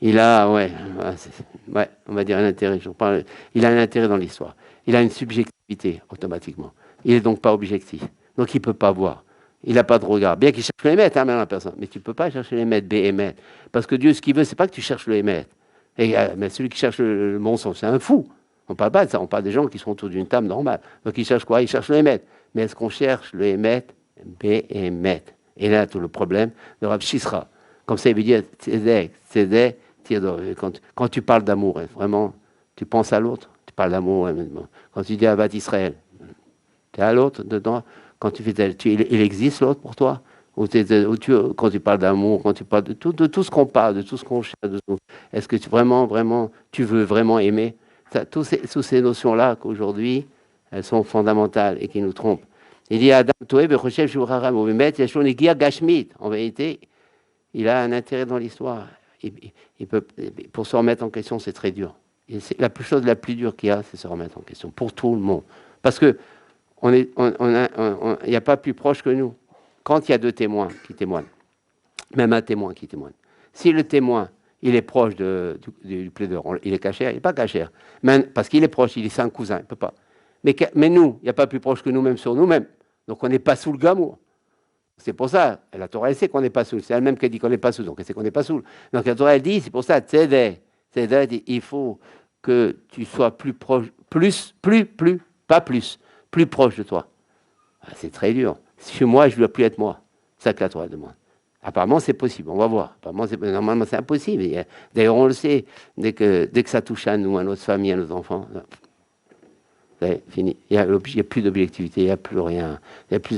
Il a, ouais, on va dire un intérêt. Il a un intérêt dans l'histoire. Il a une subjectivité automatiquement. Il n'est donc pas objectif. Donc, il ne peut pas voir. Il n'a pas de regard. Bien qu'il cherche le émettre, la personne. Mais tu ne peux pas chercher l'émettre, B-émettre. Parce que Dieu, ce qu'il veut, c'est pas que tu cherches le émettre. Mais celui qui cherche le mensonge, c'est un fou. On ne parle pas de ça. On parle des gens qui sont autour d'une table normale. Donc, ils cherchent quoi? Ils cherchent le émettre. Mais est-ce qu'on cherche le émettre, B-émettre? Et là, tout le problème de Rav Shisra. Comme ça, il veut dire, Tzedek, quand tu parles d'amour, vraiment, tu penses à l'autre. Tu parles d'amour. Quand tu dis à Bat Israël, tu es à l'autre dedans. Quand tu fais, il existe l'autre pour toi? Quand tu parles d'amour, quand tu parles de tout ce qu'on parle, de tout ce qu'on cherche, est-ce que tu veux vraiment aimer? Toutes ces notions-là qu'aujourd'hui, elles sont fondamentales et qui nous trompent. Il dit Adam Toé, Bechochev, Shuraram, Gashmit. En vérité, il a un intérêt dans l'histoire. Pour se remettre en question, c'est très dur. Et la chose la plus dure qu'il y a, c'est se remettre en question, pour tout le monde. Parce que il n'y a pas plus proche que nous. Quand il y a deux témoins qui témoignent, même un témoin qui témoigne, si le témoin, il est proche du plaideur, il est cachère, il n'est pas cachère, parce qu'il est proche, c'est un cousin, il ne peut pas. Mais nous, il n'y a pas plus proche que nous-mêmes sur nous-mêmes. Donc on n'est pas sous le gamour. C'est pour ça, la Torah, elle sait qu'on n'est pas sous. C'est elle-même qui dit qu'on n'est pas sous, donc elle sait qu'on n'est pas sous. Donc la Torah, elle dit, c'est pour ça, Tzedek, il faut que tu sois plus proche, pas plus, plus proche de toi. C'est très dur. Chez moi, je ne dois plus être moi. C'est ça que la Torah demande. Apparemment, c'est possible, on va voir. Normalement, c'est impossible. D'ailleurs, on le sait, dès que ça touche à nous, à notre famille, à nos enfants, c'est fini. Il n'y a plus d'objectivité, il n'y a plus rien.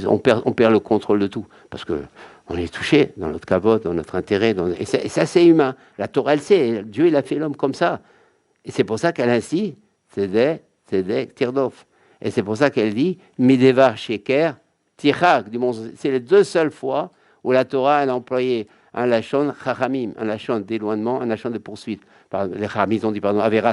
On perd le contrôle de tout. Parce qu'on est touché dans notre cabote, dans notre intérêt. Et ça, c'est humain. La Torah, elle sait. Dieu, il a fait l'homme comme ça. Et c'est pour ça qu'elle ainsi, Tzedek, Tirdof. Et c'est pour ça qu'elle dit Midevar Sheker, Tichak. C'est les deux seules fois où la Torah elle a employé un lachon chachamim, un lachon d'éloignement, un lachon de poursuite. Les chachamim ont dit, pardon, Avera,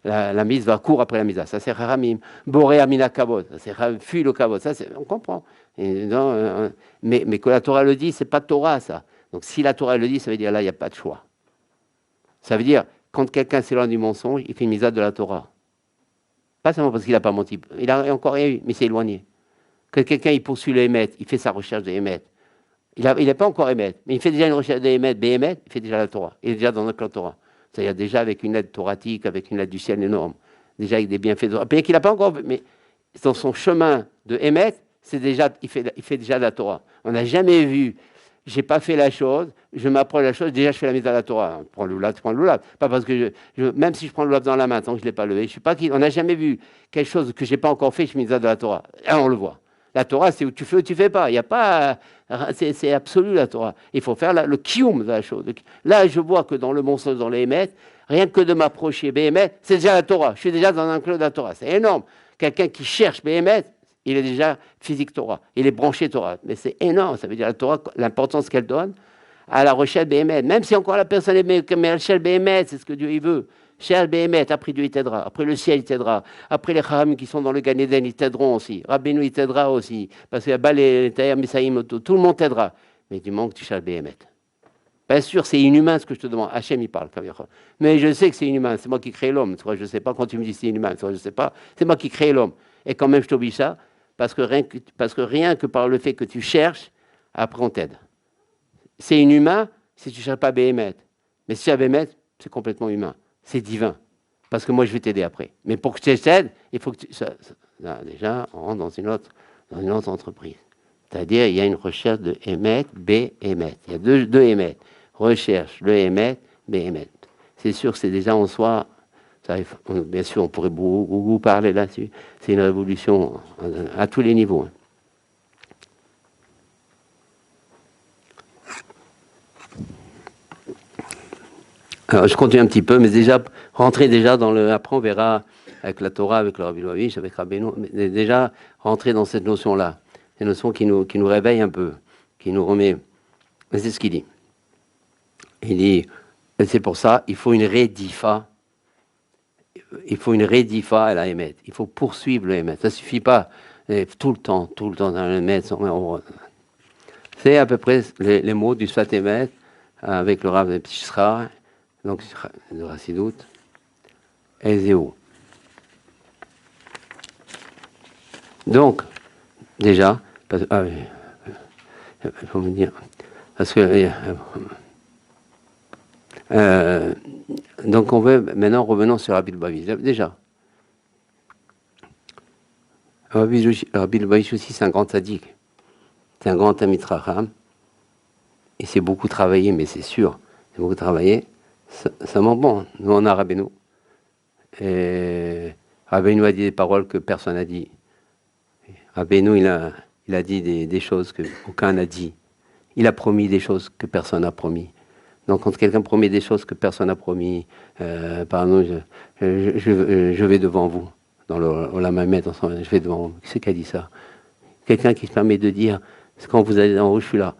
la mise va court après la mise. Ça c'est chachamim. Boré amina kabod, ça c'est fuit le kabod. Ça on comprend. Mais que la Torah le dit, c'est pas Torah ça. Donc si la Torah le dit, ça veut dire là il n'y a pas de choix. Ça veut dire quand quelqu'un s'éloigne du mensonge, il fait une misade de la Torah. Pas seulement parce qu'il n'a pas menti. Il a encore rien eu, mais il s'est éloigné. Que quelqu'un il poursuit le émet, il fait sa recherche de émet. Il n'est pas encore émet, mais il fait déjà une recherche de émet, béhémet, il fait déjà la Torah. Il est déjà dans notre Torah. C'est-à-dire déjà avec une aide thoratique, avec une aide du ciel énorme, déjà avec des bienfaits. Bien qu'il n'a pas encore, mais dans son chemin de émettre, il fait déjà de la Torah. On n'a jamais vu, j'ai pas fait la chose, je m'apprends la chose, déjà je fais la mise à la Torah. Prends le loulav, prends le loulav. Pas parce que même si je prends le loulav dans la main, tant que je ne l'ai pas levé, je suis pas qui. On n'a jamais vu quelque chose que j'ai pas encore fait, je mise à de la Torah. Et on le voit. La Torah, c'est où tu fais ou tu fais pas. Il y a pas, c'est absolu la Torah. Il faut faire le kiyum de la chose. Là, je vois que dans le monstre, dans les émettes, rien que de m'approcher Béhémet, c'est déjà la Torah. Je suis déjà dans un club de la Torah. C'est énorme. Quelqu'un qui cherche Béhémet, il est déjà physique Torah. Il est branché Torah. Mais c'est énorme. Ça veut dire la Torah, l'importance qu'elle donne à la recherche Béhémet. Même si encore la personne est mais elle cherche Béhémet, c'est ce que Dieu il veut. Cherche Béhémet, après Dieu il t'aidera. Après le ciel il t'aidera. Après les Chaham qui sont dans le Gan Eden, ils t'aideront aussi. Rabbeinu il t'aidera aussi. Parce qu'il y a les Taïr Misaïm, tout le monde t'aidera. Mais du moment que tu cherches Béhémet. Bien sûr, c'est inhumain ce que je te demande. Hachem, il parle. Mais je sais que c'est inhumain. C'est moi qui crée l'homme. Je ne sais pas quand tu me dis c'est inhumain. Je ne sais pas. C'est moi qui crée l'homme. Et quand même, je t'oblige ça. Parce que rien que par le fait que tu cherches, après on t'aide. C'est inhumain si tu ne cherches pas Béhémet. Mais si tu cherches Béhémet, c'est complètement humain. C'est divin. Parce que moi, je vais t'aider après. Mais pour que tu t'aides, il faut que tu... Là, déjà, on rentre dans une autre entreprise. C'est-à-dire, il y a une recherche de Hémet, Béhémet. Il y a deux Hémet. Recherche, le Hémet, Béhémet. C'est sûr que c'est déjà en soi, bien sûr, on pourrait beaucoup parler là-dessus. C'est une révolution à tous les niveaux. Alors, je continue un petit peu, mais déjà, rentrer déjà dans le... Après, on verra avec la Torah, avec le Rabbi Loavish, avec Rabbeinu, mais déjà, rentrer dans cette notion-là. C'est une notion qui nous réveille un peu, qui nous remet... Mais c'est ce qu'il dit. Il dit, c'est pour ça, il faut une rédifa. Il faut une rédifa à la Hémet. Il faut poursuivre le Hémet. Ça ne suffit pas tout le temps dans le Hémet. C'est à peu près les mots du Sfat Hémet avec le Rav de Ptisra, donc de Rassidout, et Zéou. Donc, déjà, il faut me dire, parce que... donc on veut maintenant revenons sur Rabbi Lubavitch. Déjà, Rabbi Lubavitch aussi c'est un grand tzaddik, c'est un grand Talmid Chacham. Et c'est beaucoup travaillé, mais c'est sûr, c'est beaucoup travaillé. Ça ment bon. Nous on a Rabbeinu. Et Rabbeinu a dit des paroles que personne n'a dit. Rabbeinu il a dit des choses que aucun n'a dit. Il a promis des choses que personne n'a promis. Donc, quand quelqu'un promet des choses que personne n'a promis, par exemple, je vais devant vous, dans le Olam Hamed, je vais devant vous. Qui c'est qui a dit ça? Quelqu'un qui se permet de dire, quand vous allez en haut, je suis là.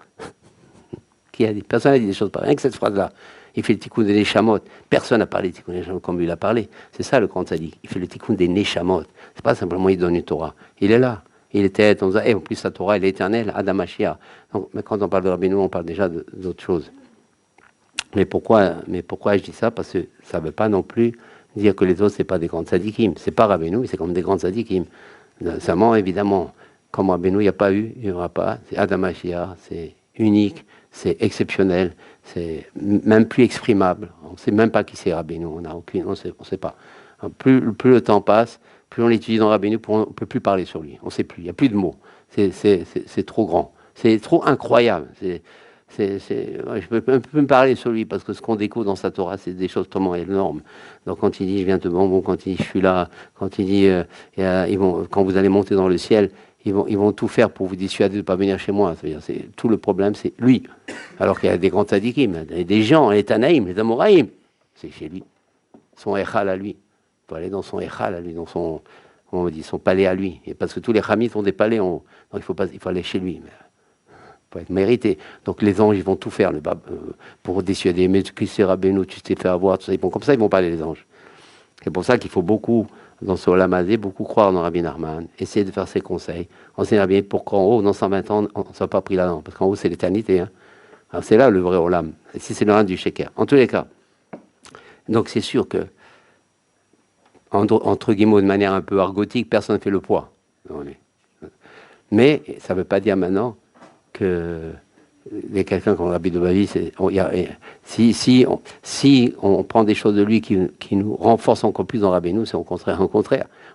Qui a dit? Personne n'a dit des choses pareilles. Rien que cette phrase-là. Il fait le tikkun des Neshamot. Personne n'a parlé du tikkun des Neshamot comme lui l'a parlé. C'est ça le grand tzaddik. Il fait le tikkun des Neshamot. C'est pas simplement il donne une Torah. Il est là. Il était, et en plus sa Torah, elle est éternelle, Adam Mashiach. Donc, mais quand on parle de Rabbeinu, on parle déjà d'autres choses. Mais pourquoi je dis ça? Parce que ça ne veut pas non plus dire que les autres, ce n'est pas des grands tzadikim. Ce n'est pas Rabbeinu, c'est comme des grands tzadikim. Seulement, évidemment, comme Rabbeinu, il n'y a pas eu, il n'y aura pas. C'est Adam Mashiach, c'est unique, c'est exceptionnel, c'est même plus exprimable. On ne sait même pas qui c'est Rabbeinu, on ne sait pas. Plus le temps passe, plus on l'étudie dans Rabbeinu, plus on ne peut plus parler sur lui. On ne sait plus, il n'y a plus de mots. C'est trop grand, c'est trop incroyable. Je peux me parler sur lui parce que ce qu'on découvre dans sa Torah, c'est des choses tellement énormes. Donc quand il dit je viens te bonbon, quand il dit je suis là, quand il dit quand vous allez monter dans le ciel, ils vont tout faire pour vous dissuader de ne pas venir chez moi. C'est-à-dire, tout le problème, c'est lui. Alors qu'il y a des grands tzadikim, des gens, les Tanaïm, les Amoraïm, c'est chez lui. Son Echal à lui. Il faut aller dans son Echal à lui, dans son, comment on dit, son palais à lui. Et parce que tous les Khamid ont des palais, donc il faut aller chez lui. Pour être mérité. Donc les anges, ils vont tout faire pour dissuader. Mais qui c'est Rabbeinu, tu t'es fait avoir, tout ça. Comme ça, ils vont parler les anges. C'est pour ça qu'il faut beaucoup, dans ce Olam Hazé, beaucoup croire dans Rabbi Nachman, essayer de faire ses conseils, enseigner bien pour qu'en haut, dans 120 ans, on ne soit pas pris là-dedans. Parce qu'en haut, c'est l'éternité. Hein. Alors c'est là le vrai Olam. Ici, c'est le rang du Sheker. En tous les cas. Donc c'est sûr que, entre guillemets, de manière un peu argotique, personne ne fait le poids. Mais ça ne veut pas dire maintenant que il y a quelqu'un comme Rabbi Lubavitch, si on prend des choses de lui qui nous renforcent encore plus dans Rabbeinu, c'est au contraire.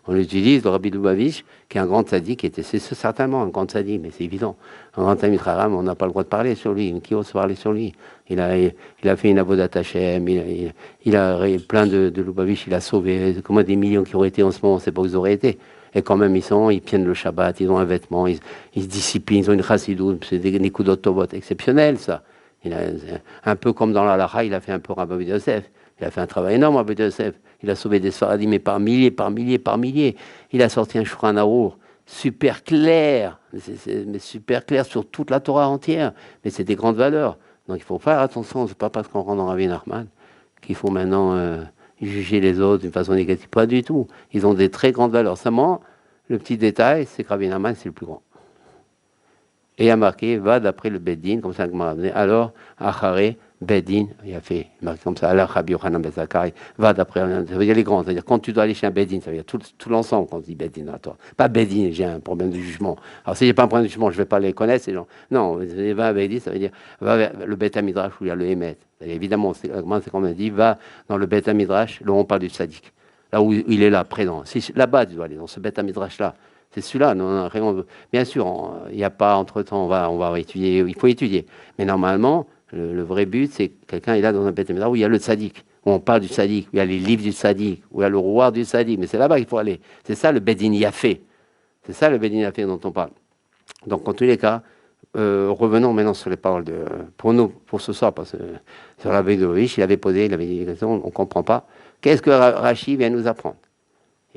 On utilise le Rabbi Lubavitch, qui est un grand tzaddik, c'est certainement un grand tzaddik, mais c'est évident. Un grand Talmid Chacham, on n'a pas le droit de parler sur lui. Qui ose parler sur lui? Il a fait une avodat Hashem, il a plein de Lubavitch, il a sauvé comment des millions qui auraient été en ce moment, on ne sait pas où ils auraient été. Et quand même, ils tiennent le Shabbat, ils ont un vêtement, ils se disciplinent, ils ont une chassidoute, c'est des Nikoudot Tovot exceptionnels, ça. Un peu comme dans l'Alaha, il a fait un peu Rabbi Yosef. Il a fait un travail énorme, Rabbi Yosef. Il a sauvé des Sfaradim, mais par milliers. Il a sorti un Shulchan Arour super clair, mais super clair sur toute la Torah entière. Mais c'est des grandes valeurs. Donc il faut faire attention, c'est pas parce qu'on rentre dans Rabbi Nachman qu'il faut maintenant juger les autres d'une façon négative. Pas du tout. Ils ont des très grandes valeurs. Seulement, le petit détail, c'est que Rabbi Nachman, c'est le plus grand. Et il a marqué, va d'après le Beddin, comme ça que m'a amené. Alors, Acharé, Beddin, il a marqué comme ça, alors Rabbi Yochanan ben Zakkai, va d'après, ça veut dire les grands, c'est-à-dire quand tu dois aller chez un Beddin, ça veut dire tout l'ensemble quand on dit Beddin à toi. Pas Beddin, j'ai un problème de jugement. Alors si j'ai pas un problème de jugement, je vais pas les connaître, ces gens. Non, va à Beddin, ça veut dire, va vers le Beth Midrash où il y a le Hémet. Évidemment, c'est comme on dit, va dans le Beth Midrash, là où on parle du Sadiq. Là où il est là, présent. Là-bas, tu dois aller, dans ce Beth Midrash-là. C'est celui-là. Non, bien sûr, il n'y a pas entre-temps, on va étudier, il faut étudier. Mais normalement, le vrai but, c'est que quelqu'un est là dans un Beth Midrash où il y a le tzaddik, où on parle du tzaddik, où il y a les livres du tzaddik, où il y a le roi du tzaddik. Mais c'est là-bas qu'il faut aller. C'est ça le Bedin Yafé. C'est ça le Bedin Yafé dont on parle. Donc, en tous les cas, revenons maintenant sur les paroles pour ce soir, parce que sur la Lubavitch, il avait dit des questions, on ne comprend pas. Qu'est-ce que Rashi vient nous apprendre?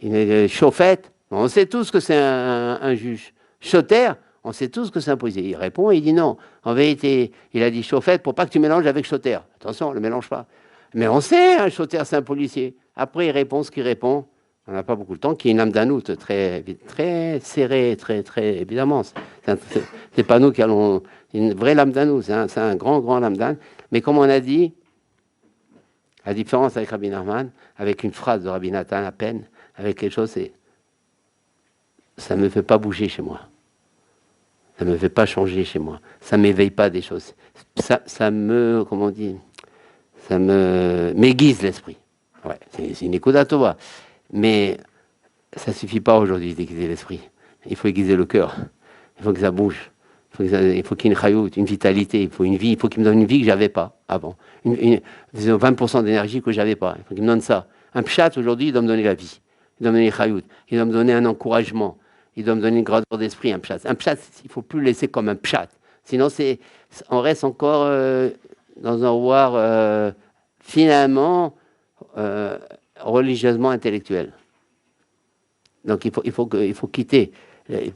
Il est chauffette. On sait tous que c'est un juge. Choter, on sait tous que c'est un policier. Il répond et il dit non. En vérité, il a dit chauffette pour pas que tu mélanges avec choter. Attention, ne le mélange pas. Mais on sait, un choter, c'est un policier. Après, il répond ce qu'il répond. On n'a pas beaucoup de temps, qui est une âme d'anout très serrée, très évidemment. C'est pas nous qui allons. Une vraie lame d'anout, c'est un grand lame d'âne. Mais comme on a dit, la différence avec Rabbi Nachman, avec une phrase de Rabbi Nathan à peine, avec quelque chose, c'est ça ne me fait pas bouger chez moi. Ça ne me fait pas changer chez moi. Ça ne m'éveille pas des choses. Ça me, comment on dit, ça m'aiguise l'esprit. Ouais, c'est une écoute à toi. Mais ça ne suffit pas aujourd'hui d'aiguiser l'esprit. Il faut aiguiser le cœur. Il faut que ça bouge. Il faut qu'il y ait une chayout, une vitalité. Il faut une vie. Il faut qu'il me donne une vie que je n'avais pas avant. 20% d'énergie que je n'avais pas. Il faut qu'il me donne ça. Un pshat, aujourd'hui, il doit me donner la vie. Il doit me donner une chayout. Il doit me donner un encouragement. Il doit me donner une grandeur d'esprit, un pshat. Un pshat, il ne faut plus le laisser comme un pshat. Sinon, on reste encore dans un voir finalement religieusement intellectuel. Donc, il faut quitter.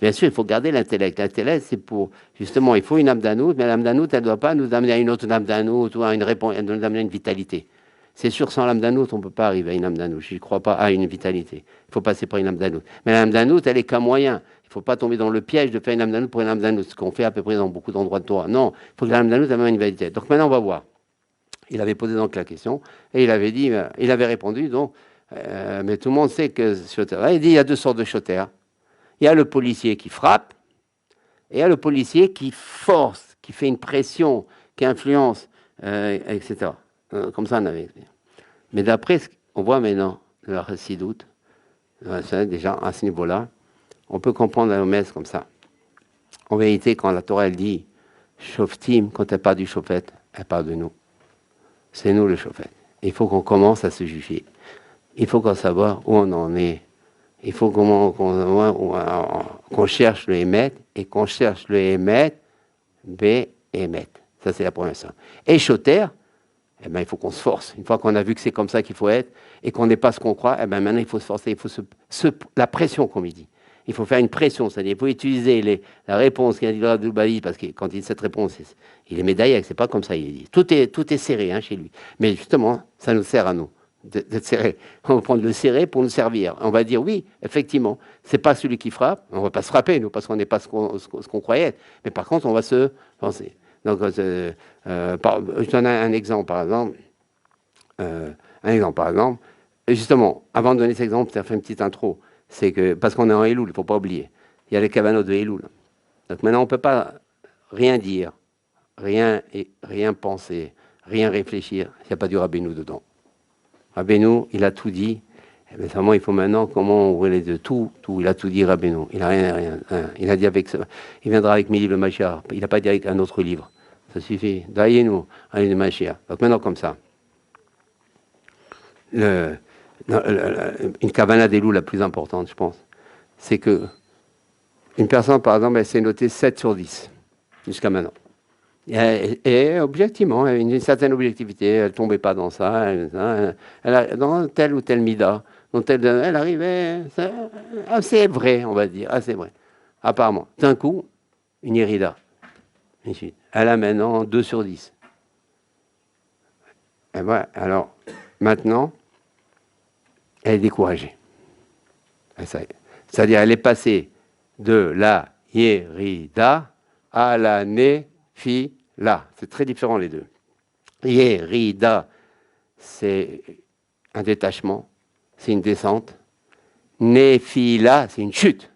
Bien sûr, il faut garder l'intellect. L'intellect, c'est pour, justement, il faut une âme d'anout, mais l'âme d'anout, elle ne doit pas nous amener à une autre âme d'anout ou à une réponse, elle doit nous amener à une vitalité. C'est sûr, sans l'âme d'anout, on ne peut pas arriver à une âme d'anout. Je ne crois pas à une vitalité. Il faut passer par une âme d'anout. Mais l'âme d'anout, elle est qu'un moyen. Il ne faut pas tomber dans le piège de faire une âme d'anout pour une âme d'anout, ce qu'on fait à peu près dans beaucoup d'endroits de Torah. Non, il faut que l'âme d'anout ait une vitalité. Donc maintenant, on va voir. Il avait posé donc la question et il avait dit, il avait répondu, donc, mais tout le monde sait que choter. Il dit, il y a deux sortes de choter. Il y a le policier qui frappe et il y a le policier qui force, qui fait une pression, qui influence, etc. Comme ça, on avait. Mais d'après, on voit maintenant le chassidoute, déjà à ce niveau-là, on peut comprendre la messe comme ça. En vérité, quand la Torah elle dit Shoftim, quand elle parle du Shofet, elle parle de nous. C'est nous le Shofet. Il faut qu'on commence à se juger. Il faut qu'on sache où on en est. Il faut qu'on cherche le Hémet et qu'on cherche le Hémet, Bé-Hémet. Ça, c'est la première chose. Et Choter, eh ben, il faut qu'on se force. Une fois qu'on a vu que c'est comme ça qu'il faut être et qu'on n'est pas ce qu'on croit, eh ben, maintenant il faut se forcer. Il faut la pression, comme il dit. Il faut faire une pression, c'est-à-dire il faut utiliser la réponse qu'il a dit Rabbi Lubavitch, parce que quand il dit cette réponse, il est médaillé, c'est pas comme ça, il dit. Tout est serré chez lui. Mais justement, ça nous sert à nous d'être serré. On va prendre le serré pour nous servir. On va dire oui, effectivement, c'est pas celui qui frappe. On va pas se frapper, nous, parce qu'on n'est pas ce qu'on croyait être. Mais par contre, on va se penser. Donc, je donne un exemple, par exemple. Justement, avant de donner cet exemple, je vais faire une petite intro. C'est que, parce qu'on est en Elul, il ne faut pas oublier. Il y a les cavanots de Elul. Donc maintenant, on ne peut pas rien dire, rien penser, rien réfléchir, il n'y a pas du Rabbeinu dedans. Rabbeinu, il a tout dit. Mais seulement, il faut maintenant comment ouvrir les yeux. Tout. Il a tout dit, Rabbeinu. Il n'a rien. Il a dit avec ça. Il viendra avec mes livres, le Mashiach. Il n'a pas dit avec un autre livre. Ça suffit. Daïe-nous, allez, le Mashiach. Donc maintenant, comme ça. Une kavana des loups la plus importante, je pense, c'est que une personne, par exemple, elle s'est notée 7 sur 10 jusqu'à maintenant. Et objectivement, elle a une certaine objectivité, elle ne tombait pas dans ça, dans tel ou tel mida, elle arrivait, c'est assez vrai, on va dire, assez vrai, apparemment. D'un coup, une irida. Elle a maintenant 2 sur 10. Et voilà, alors, maintenant, elle est découragée. C'est-à-dire, elle est passée de la Yerida à la Nefila. C'est très différent les deux. Yerida, c'est un détachement, c'est une descente. Nefila, c'est une chute.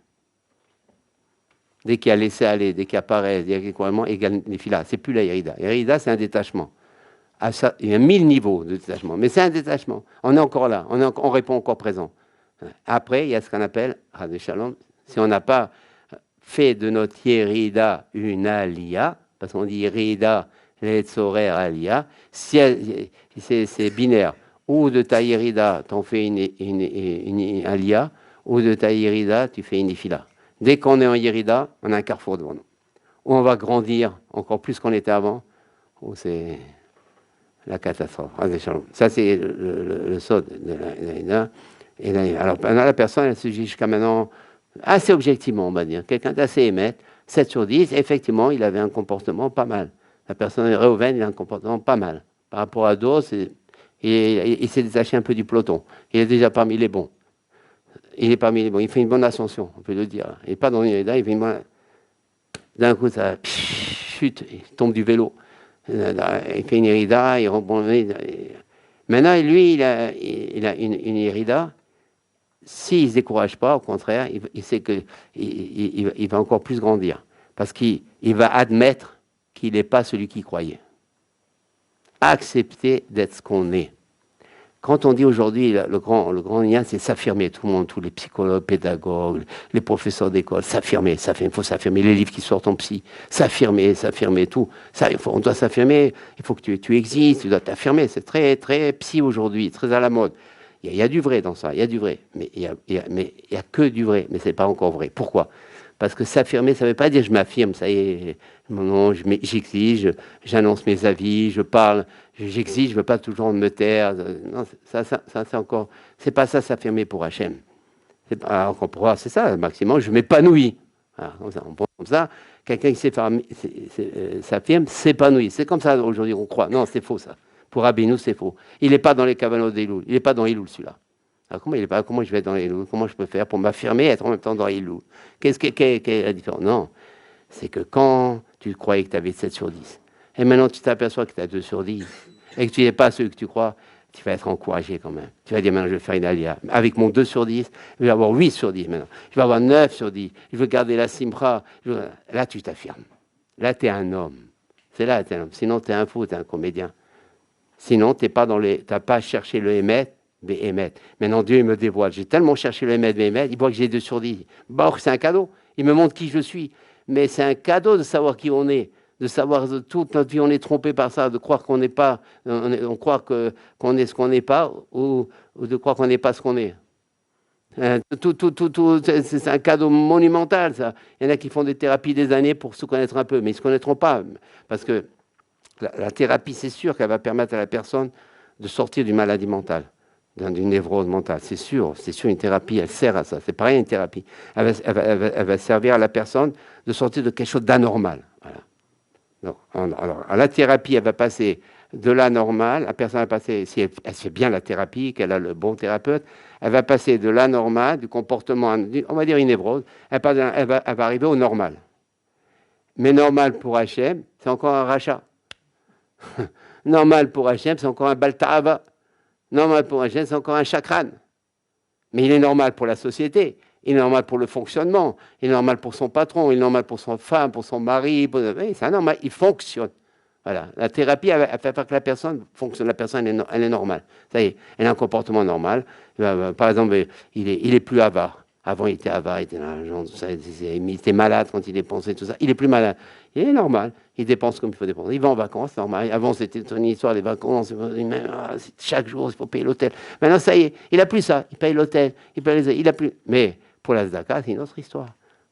Dès qu'il y a laissé aller, dès qu'il apparaît, dès qu'il y a couramment, égale Nefila. C'est plus la Yerida. Yerida, c'est un détachement. Il y a 1000 niveaux de détachement, mais c'est un détachement. On est encore là, on répond encore présent. Après, il y a ce qu'on appelle, Shalom, si on n'a pas fait de notre Yerida une Aliyah, parce qu'on dit Yerida, Letzorer Aliyah, si c'est binaire, ou de ta Yerida, tu en fais une Aliyah, ou de ta Yerida, tu fais une Nifila. Dès qu'on est en Yerida, on a un carrefour devant nous. Ou on va grandir encore plus qu'on était avant, ou c'est la catastrophe. Ça, c'est le saut de la Yerida. Alors, la personne, elle se juge jusqu'à maintenant assez objectivement, on va dire. Quelqu'un d'assez émette, 7 sur 10, effectivement, il avait un comportement pas mal. La personne de Réhouven, il a un comportement pas mal. Par rapport à d'autres, il s'est détaché un peu du peloton. Il est déjà parmi les bons. Il est parmi les bons. Il fait une bonne ascension, on peut le dire. Il n'est pas dans une Yerida, il fait une bonne... D'un coup, ça chute, il tombe du vélo. Il fait une Yerida, il rebondit. Maintenant, lui, il a une Yerida. S'il ne se décourage pas, au contraire, il sait qu'il va encore plus grandir. Parce qu'il va admettre qu'il n'est pas celui qu'il croyait. Accepter d'être ce qu'on est. Quand on dit aujourd'hui, le grand lien, c'est s'affirmer. Tout le monde, tous les psychologues, pédagogues, les professeurs d'école, s'affirmer. Il faut s'affirmer. Les livres qui sortent en psy, s'affirmer, tout. Ça, on doit s'affirmer. Il faut que tu existes, tu dois t'affirmer. C'est très, très psy aujourd'hui, très à la mode. Il y a du vrai dans ça, il y a du vrai. Mais il y a que du vrai, mais ce n'est pas encore vrai. Pourquoi ? Parce que s'affirmer, ça ne veut pas dire je m'affirme, ça y est, non, j'exige, j'annonce mes avis, je parle, j'exige, je ne veux pas toujours me taire. Non, ça c'est encore... C'est pas ça s'affirmer pour Hachem. Alors qu'on pourra, c'est ça, maximum, je m'épanouis. Alors, comme ça, quelqu'un qui s'affirme, s'épanouit. C'est comme ça aujourd'hui on croit. Non, c'est faux ça. Pour Rabbeinu, c'est faux. Il n'est pas dans les Kavanot d'Elul. Il n'est pas dans Elul, celui-là. Alors comment je vais être dans Elul ? Comment je peux faire pour m'affirmer et être en même temps dans Elul ? Quelle est la différence ? Non. C'est que quand tu croyais que tu avais 7 sur 10, et maintenant tu t'aperçois que tu as 2 sur 10, et que tu n'es pas celui que tu crois, tu vas être encouragé quand même. Tu vas dire, maintenant je vais faire une alia. Avec mon 2 sur 10, je vais avoir 8 sur 10 maintenant. Je vais avoir 9 sur 10. Je veux garder la simra. Là, tu t'affirmes. Là, tu es un homme. C'est là, tu es un homme. Sinon, tu es un fou, tu es un comédien. Sinon, tu n'as pas cherché le Hémet, Béhémet. Maintenant, Dieu il me dévoile. J'ai tellement cherché le Hémet, Béhémet, il voit que j'ai 2 sur 10. Bon, c'est un cadeau. Il me montre qui je suis. Mais c'est un cadeau de savoir qui on est, de savoir de toute notre vie, on est trompé par ça, de croire qu'on n'est pas, on croit qu'on est ce qu'on n'est pas, ou de croire qu'on n'est pas ce qu'on est. C'est un cadeau monumental, ça. Il y en a qui font des thérapies des années pour se connaître un peu, mais ils ne se connaîtront pas. Parce que la thérapie, c'est sûr qu'elle va permettre à la personne de sortir d'une maladie mentale, d'une névrose mentale. C'est sûr, une thérapie, elle sert à ça. C'est pareil, une thérapie. Elle va servir à la personne de sortir de quelque chose d'anormal. Voilà. Donc, alors, la thérapie, elle va passer de l'anormal, la personne va passer, si elle fait bien la thérapie, qu'elle a le bon thérapeute, elle va passer de l'anormal, du comportement, on va dire une névrose, elle va arriver au normal. Mais normal pour Hachem, c'est encore un rachat. Normal pour Hachem, c'est encore un balta'ava. Normal pour Hachem, c'est encore un chakran. Mais il est normal pour la société, il est normal pour le fonctionnement, il est normal pour son patron, il est normal pour son femme, pour son mari. Oui, c'est normal, il fonctionne. Voilà. La thérapie, elle fait pas que la personne fonctionne. La personne, elle est normale. Ça y est, elle a un comportement normal. Par exemple, il est plus avare. Avant, il était avare, il était là, genre, il était malade quand il dépensait, tout ça. Il est plus malade. Il est normal. Il dépense comme il faut dépenser. Il va en vacances, normal. Avant, c'était une histoire des vacances. Chaque jour, il faut payer l'hôtel. Maintenant, ça y est, il n'a plus ça. Il paye l'hôtel. Il a plus. Mais pour la Zdaka, c'est une autre histoire.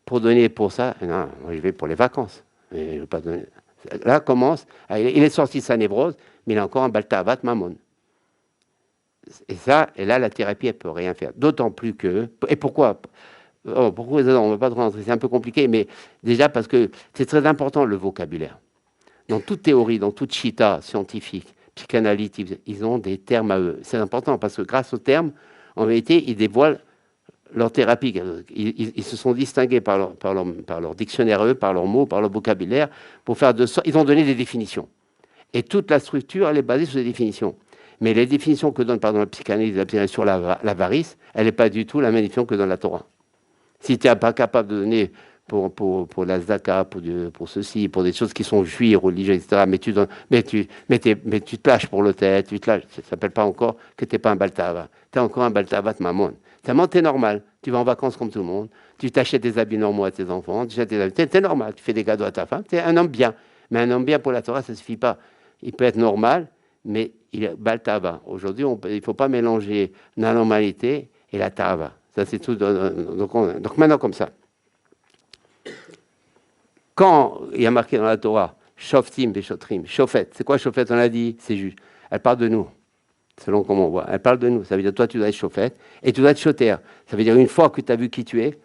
Pour donner pour ça, non, moi, je vais pour les vacances. Mais je ne vais pas donner. Là commence, il est sorti de sa névrose, mais il a encore un baltavat mammon. Et là, la thérapie, elle ne peut rien faire. D'autant plus que. Et pourquoi pourquoi on ne va pas rentrer, c'est un peu compliqué, mais déjà parce que c'est très important le vocabulaire. Dans toute théorie, dans toute chita scientifique, psychanalytique, ils ont des termes à eux. C'est important parce que grâce aux termes, en vérité, ils dévoilent leur thérapie. Ils se sont distingués par leur dictionnaire, eux, par leurs mots, par leur vocabulaire, pour faire de ça. Ils ont donné des définitions. Et toute la structure, elle est basée sur des définitions. Mais les définitions que donne la psychanalyse, sur l'avarice, elle n'est pas du tout la même définition que dans la Torah. Si tu n'es pas capable de donner pour la Zdaka, pour ceci, pour des choses qui sont juives, religieuses, etc., mais tu te lâches pour l'hôtel, ça ne s'appelle pas encore que tu n'es pas un baltava. Tu es encore un baltavat mammon. Seulement, tu es normal. Tu vas en vacances comme tout le monde. Tu t'achètes des habits normaux à tes enfants. Tu es normal. Tu fais des cadeaux à ta femme. Tu es un homme bien. Mais un homme bien pour la Torah, ça ne suffit pas. Il peut être normal, mais il est baltava. Aujourd'hui, il ne faut pas mélanger la normalité et la tava. Ça, c'est tout. Donc maintenant, comme ça. Quand il y a marqué dans la Torah, Shoftim Beshotrim, Shofet, c'est quoi Shofet? On l'a dit, c'est juste. Elle parle de nous, selon comment on voit. Elle parle de nous. Ça veut dire, toi, tu dois être Shofet et tu dois être Shoter. Ça veut dire, une fois que tu as vu qui tu es,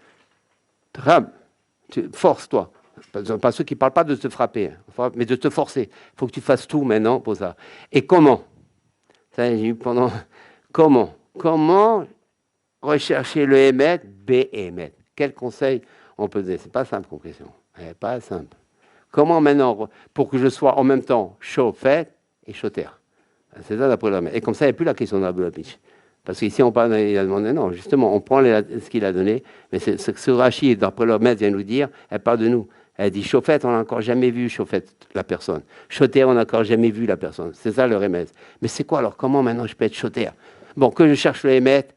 force-toi. Pas ceux qui ne parlent pas de te frapper, mais de te forcer. Il faut que tu fasses tout maintenant pour ça. Et comment? Ça, j'ai eu pendant. Comment rechercher le Hémet, B-Hémet? Quel conseil on peut donner? C'est pas simple comme question. C'est pas simple. Comment maintenant, pour que je sois en même temps Shofet et Shoter? C'est ça d'après le. Et comme ça, il n'y a plus la question de la pitch. Parce qu'ici, on parle, il a demandé, non, justement, on prend ce qu'il a donné, mais c'est ce que Rachid, d'après le maître, vient nous dire, elle parle de nous. Elle dit, Shofet, on n'a encore jamais vu Shofet, la personne. Shoter, on n'a encore jamais vu la personne. C'est ça le remède. Mais c'est quoi alors? Comment maintenant je peux être Shoter? Bon, que je cherche le Hémet,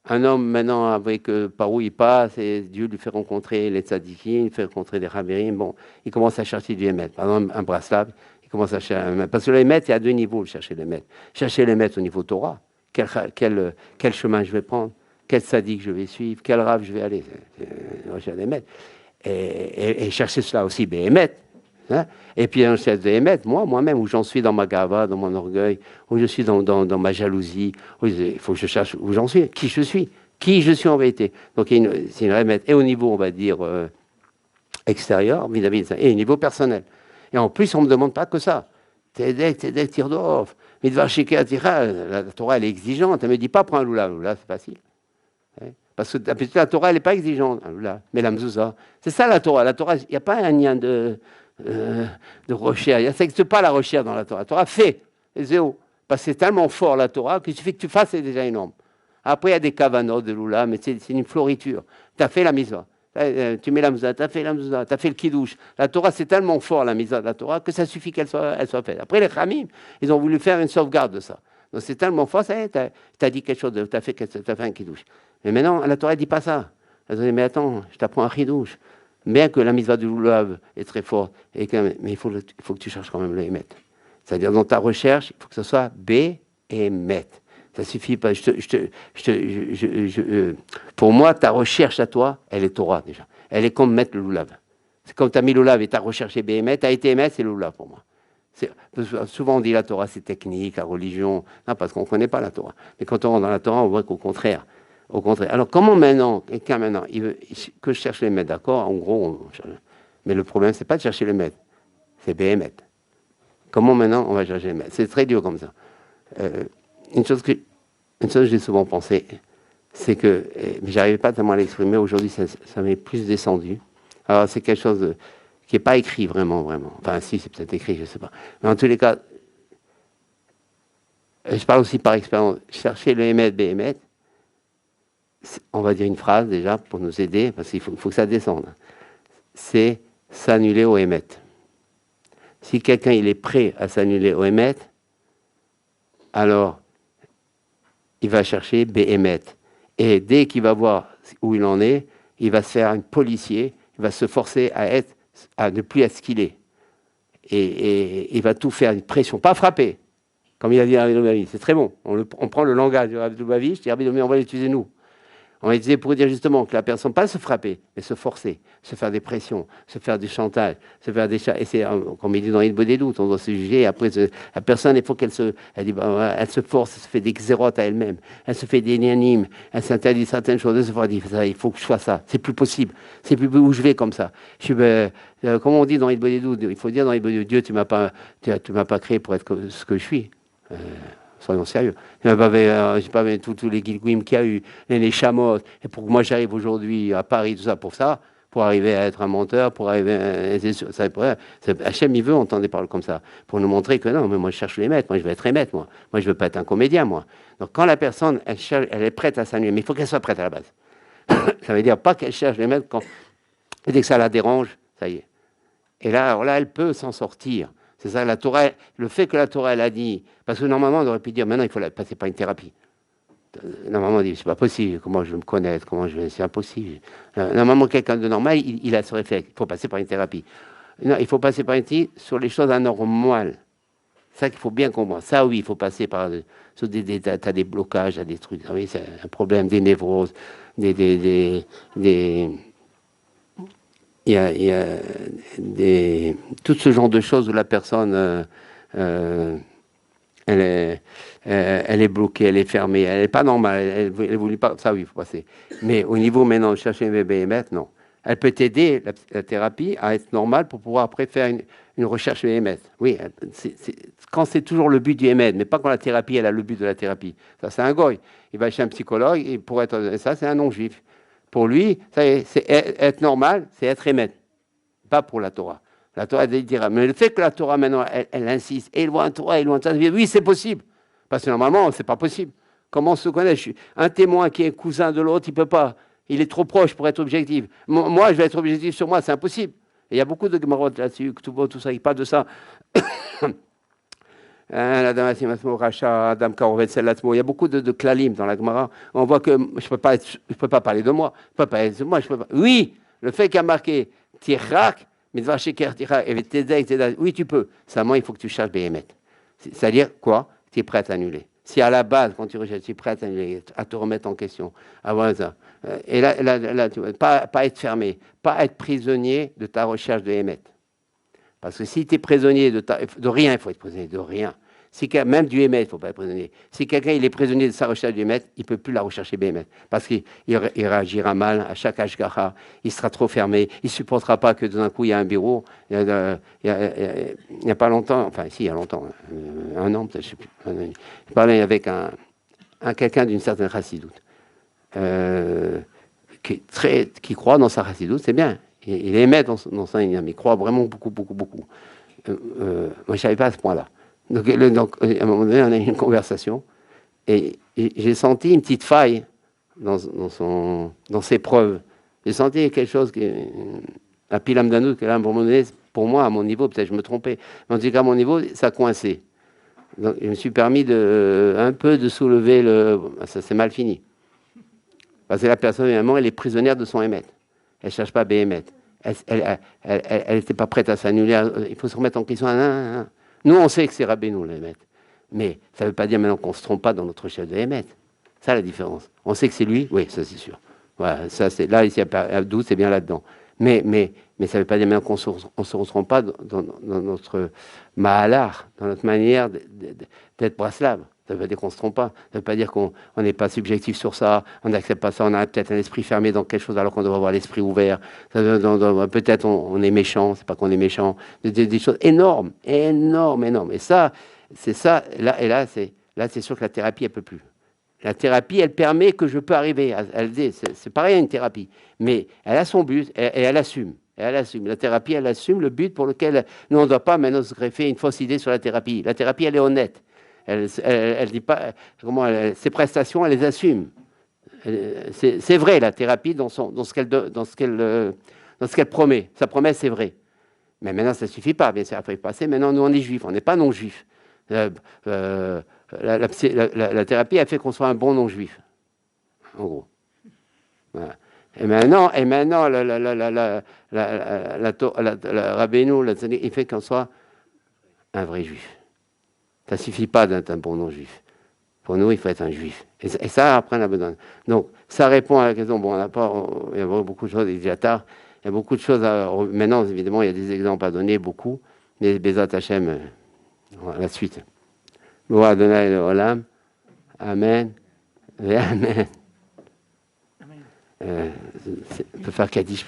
un homme maintenant, avec par où il passe, et Dieu lui fait rencontrer les tzadikim, il fait rencontrer des ravérim, bon, il commence à chercher du Hémet. Par exemple, un braslav, il commence à chercher un Hémet. Parce que le Hémet, il y a deux niveaux, chercher le Hémet. Chercher le Hémet au niveau Torah. Quel chemin je vais prendre, quel sadique je vais suivre, quel rave je vais aller, et chercher cela aussi, Béhémet. Hein? Et puis un chef de Hémet, moi-même, où j'en suis dans ma gava, dans mon orgueil, où je suis dans ma jalousie, il faut que je cherche où j'en suis, qui je suis en vérité. Donc c'est une Hémet, et au niveau, on va dire, extérieur, vis-à-vis de ça, et au niveau personnel. Et en plus, on ne me demande pas que ça. T'edek, tirdorf. Mais la Torah, elle est exigeante. Elle ne me dit pas prends un loula. Loula, c'est facile. Parce que la Torah, elle n'est pas exigeante. Un loula. Mais la mzouza, c'est ça la Torah. La Torah, il n'y a pas un lien de recherche. Ça n'existe pas la recherche dans la Torah. La Torah fait. Zéro. Parce que c'est tellement fort la Torah qu'il suffit que tu fasses, c'est déjà énorme. Après, il y a des kavanot de loula, mais c'est une floriture. Tu as fait la mizva. Tu mets la mouza, tu as fait la mouza, tu as fait le kidouche. La Torah, c'est tellement fort, la mise de la Torah, que ça suffit qu'elle soit faite. Après, les Khamim, ils ont voulu faire une sauvegarde de ça. Donc, c'est tellement fort, ça y est, tu as dit quelque chose, tu as fait un kidouche. Mais maintenant, la Torah ne dit pas ça. Elle dit, mais attends, je t'apprends un kidouche. Bien que la mitzvah du loulav est très forte, mais il faut que tu cherches quand même le Hémet. C'est-à-dire, dans ta recherche, il faut que ce soit B et Met. Ça suffit pas. Pour moi, ta recherche à toi, elle est Torah déjà. Elle est comme mettre le loulav. C'est comme tu as mis le loulav et tu as recherché Béhémet, tu as été Hémet, c'est le loulav pour moi. Souvent on dit la Torah c'est technique, la religion. Non, parce qu'on ne connaît pas la Torah. Mais quand on rentre dans la Torah, on voit qu'au contraire. Au contraire. Alors comment maintenant, quelqu'un maintenant, il veut que je cherche les maîtres, d'accord? En gros, mais le problème, c'est pas de chercher les maîtres, c'est Béhémet. Comment maintenant on va chercher les maîtres? C'est très dur comme ça. Une chose que j'ai souvent pensé, c'est que, mais j'arrivais pas tellement à l'exprimer, aujourd'hui ça m'est plus descendu. Alors c'est quelque chose qui n'est pas écrit vraiment. Enfin si, c'est peut-être écrit, je ne sais pas. Mais en tous les cas, je parle aussi par expérience, chercher le Hémet, Béhémet, on va dire une phrase déjà pour nous aider, parce qu'il faut que ça descende. C'est s'annuler au Hémet. Si quelqu'un il est prêt à s'annuler au Emet, alors il va chercher Béhémet. Et dès qu'il va voir où il en est, il va se faire un policier, il va se forcer à ne plus être ce qu'il est. Et il va tout faire, une pression, pas frapper, comme il a dit à Rabbi Lubavitch. C'est très bon. On prend le langage de Rabbi Lubavitch, dit Rabbi Lubavitch, on va l'utiliser nous. On va utiliser pour dire justement que la personne, pas se frapper, mais se forcer, se faire des pressions, se faire du chantage, se faire des chats. Et c'est, comme il dit dans Hilbo des doutes, on doit se juger. Et après, la personne, il faut qu'elle elle se force, elle se fait des xérotes à elle-même, elle se fait des nianimes, elle s'interdit certaines choses, elle se dit, il faut que je fasse ça. C'est plus possible. C'est plus où je vais comme ça. Comme on dit dans Hilbo des doutes, il faut dire dans Hilbo des doutes, Dieu, tu m'as pas créé pour être ce que je suis. Soyons sérieux. Je n'ai pas vu tous les Gilguim qu'il y a eu, les chamots. Et pour que moi j'arrive aujourd'hui à Paris, tout ça, pour arriver à être un menteur, pour arriver Hachem, il veut entendre des paroles comme ça, pour nous montrer que non, mais moi je cherche les maîtres, moi je veux être maître, moi je veux pas être un comédien, moi. Donc quand la personne, elle est prête à s'annuler, mais il faut qu'elle soit prête à la base. Ça veut dire pas qu'elle cherche les maîtres dès que ça la dérange, ça y est. Et là, elle peut s'en sortir. C'est ça, la Torah, le fait que la Torah, elle a dit, parce que normalement, on aurait pu dire, maintenant, il faut passer par une thérapie. Normalement, on dit, c'est pas possible, comment je vais me connaître, c'est impossible. Normalement, quelqu'un de normal, il a ce réflexe, il faut passer par une thérapie. Non, il faut passer par une thérapie sur les choses anormales. C'est ça qu'il faut bien comprendre. Ça, oui, il faut passer par, sur t'as des blocages, t'as des trucs, oui, c'est un problème, des névroses, il y a tout ce genre de choses où la personne, elle est bloquée, elle est fermée, elle n'est pas normale, elle ne voulait pas, ça oui, il faut passer. Mais au niveau maintenant de chercher un bébé émettre, non. Elle peut t'aider, la thérapie, à être normale pour pouvoir après faire une recherche émettre. Oui, quand c'est toujours le but du émettre, mais pas quand la thérapie, elle a le but de la thérapie. Ça, c'est un goy. Il va chez un psychologue, et pour être, ça, c'est un non-juif. Pour lui, ça y est, c'est être normal, c'est être émettre. Pas pour la Torah. La Torah, elle dira. Mais le fait que la Torah, maintenant, elle insiste, et loin Torah, et loin ça, oui, c'est possible. Parce que normalement, c'est pas possible. Comment on se connaît? Un témoin qui est cousin de l'autre, il peut pas. Il est trop proche pour être objectif. Moi, je vais être objectif sur moi, c'est impossible. Et il y a beaucoup de Gemarot là-dessus, tout ça, ils parlent de ça. Il y a beaucoup de klalim dans la Gemara. On voit que je peux pas parler de moi. Je peux pas. Oui, le fait qu'il y a marqué Tirak, oui, tu peux. Seulement, il faut que tu cherches Béhémet. C'est-à-dire quoi? Tu es prêt à t'annuler. Si à la base, quand tu rejettes, tu es prêt à t'annuler, à te remettre en question. Ça. Et là tu vois, pas être fermé, pas être prisonnier de ta recherche de Hémet. Parce que si tu es prisonnier de rien, il faut être prisonnier de rien. Même du Hémet, il ne faut pas être prisonnier. Si quelqu'un il est prisonnier de sa recherche du Hémet, il ne peut plus la rechercher Béhémet. Parce qu'il réagira mal à chaque ashgacha, il sera trop fermé, il ne supportera pas que d'un coup il y a un bureau. Il n'y a pas longtemps, enfin si, il y a longtemps, un an peut-être, je ne sais plus. Je parlais avec quelqu'un d'une certaine chassidoute, qui croit dans sa chassidoute, c'est bien. Il aimait dans ça, il croit vraiment beaucoup. Moi, je ne savais pas à ce point-là. Donc, à un moment donné, on a eu une conversation et j'ai senti une petite faille dans ses preuves. J'ai senti quelque chose, la pilam d'Anout, que là, à un moment donné, pour moi, à mon niveau, peut-être je me trompais, mais en tout cas, à mon niveau, ça coinçait. Donc, je me suis permis un peu de soulever ça s'est mal fini. Parce que la personne, évidemment, elle est prisonnière de son émettre. Elle ne cherche pas à béhémettre. Elle n'était pas prête à s'annuler. Il faut se remettre en question. Nous, on sait que c'est Rabbeinu, l'émettre. Mais ça ne veut pas dire maintenant qu'on ne se trompe pas dans notre chef de émettre. Ça, la différence. On sait que c'est lui. Oui, ça, c'est sûr. Voilà, ça, c'est, là, ici, à 12, c'est bien là-dedans. Mais ça ne veut pas dire maintenant qu'on ne se trompe pas dans notre mahalar, dans notre manière d'être braslave. Ça ne veut pas dire qu'on ne se trompe pas. Ça ne veut pas dire qu'on n'est pas subjectif sur ça, on n'accepte pas ça, on a peut-être un esprit fermé dans quelque chose alors qu'on devrait avoir l'esprit ouvert. Peut-être on est méchant, c'est pas qu'on est méchant. Des choses énormes. Et ça, c'est ça. Là, c'est sûr que la thérapie, elle ne peut plus. La thérapie, elle permet que je peux arriver. C'est pareil à une thérapie. Mais elle a son but et elle assume. La thérapie, elle assume le but pour lequel nous, on ne doit pas maintenant se greffer une fausse idée sur la thérapie. La thérapie, elle est honnête. Elle dit pas ses prestations, elle les assume. C'est vrai la thérapie dans ce qu'elle promet. Sa promesse, c'est vrai. Mais maintenant, ça ne suffit pas, bien sûr, il faut y passer. Maintenant, nous, on est juifs, on n'est pas non-juifs. La thérapie a fait qu'on soit un bon non-juif, en gros. Voilà. Et maintenant, Rabbeinu, il fait qu'on soit un vrai juif. Ça ne suffit pas d'être un bon non-juif. Pour nous, il faut être un juif. Et ça, après, on a besoin. Donc, ça répond à la question. Bon, il y a beaucoup de choses, il est déjà tard. Il y a beaucoup de choses. Maintenant, évidemment, il y a des exemples à donner, beaucoup. Mais Bezat Hashem, la suite. Loa Adonai Olam. Amen. Et Amen. On peut faire Kaddish.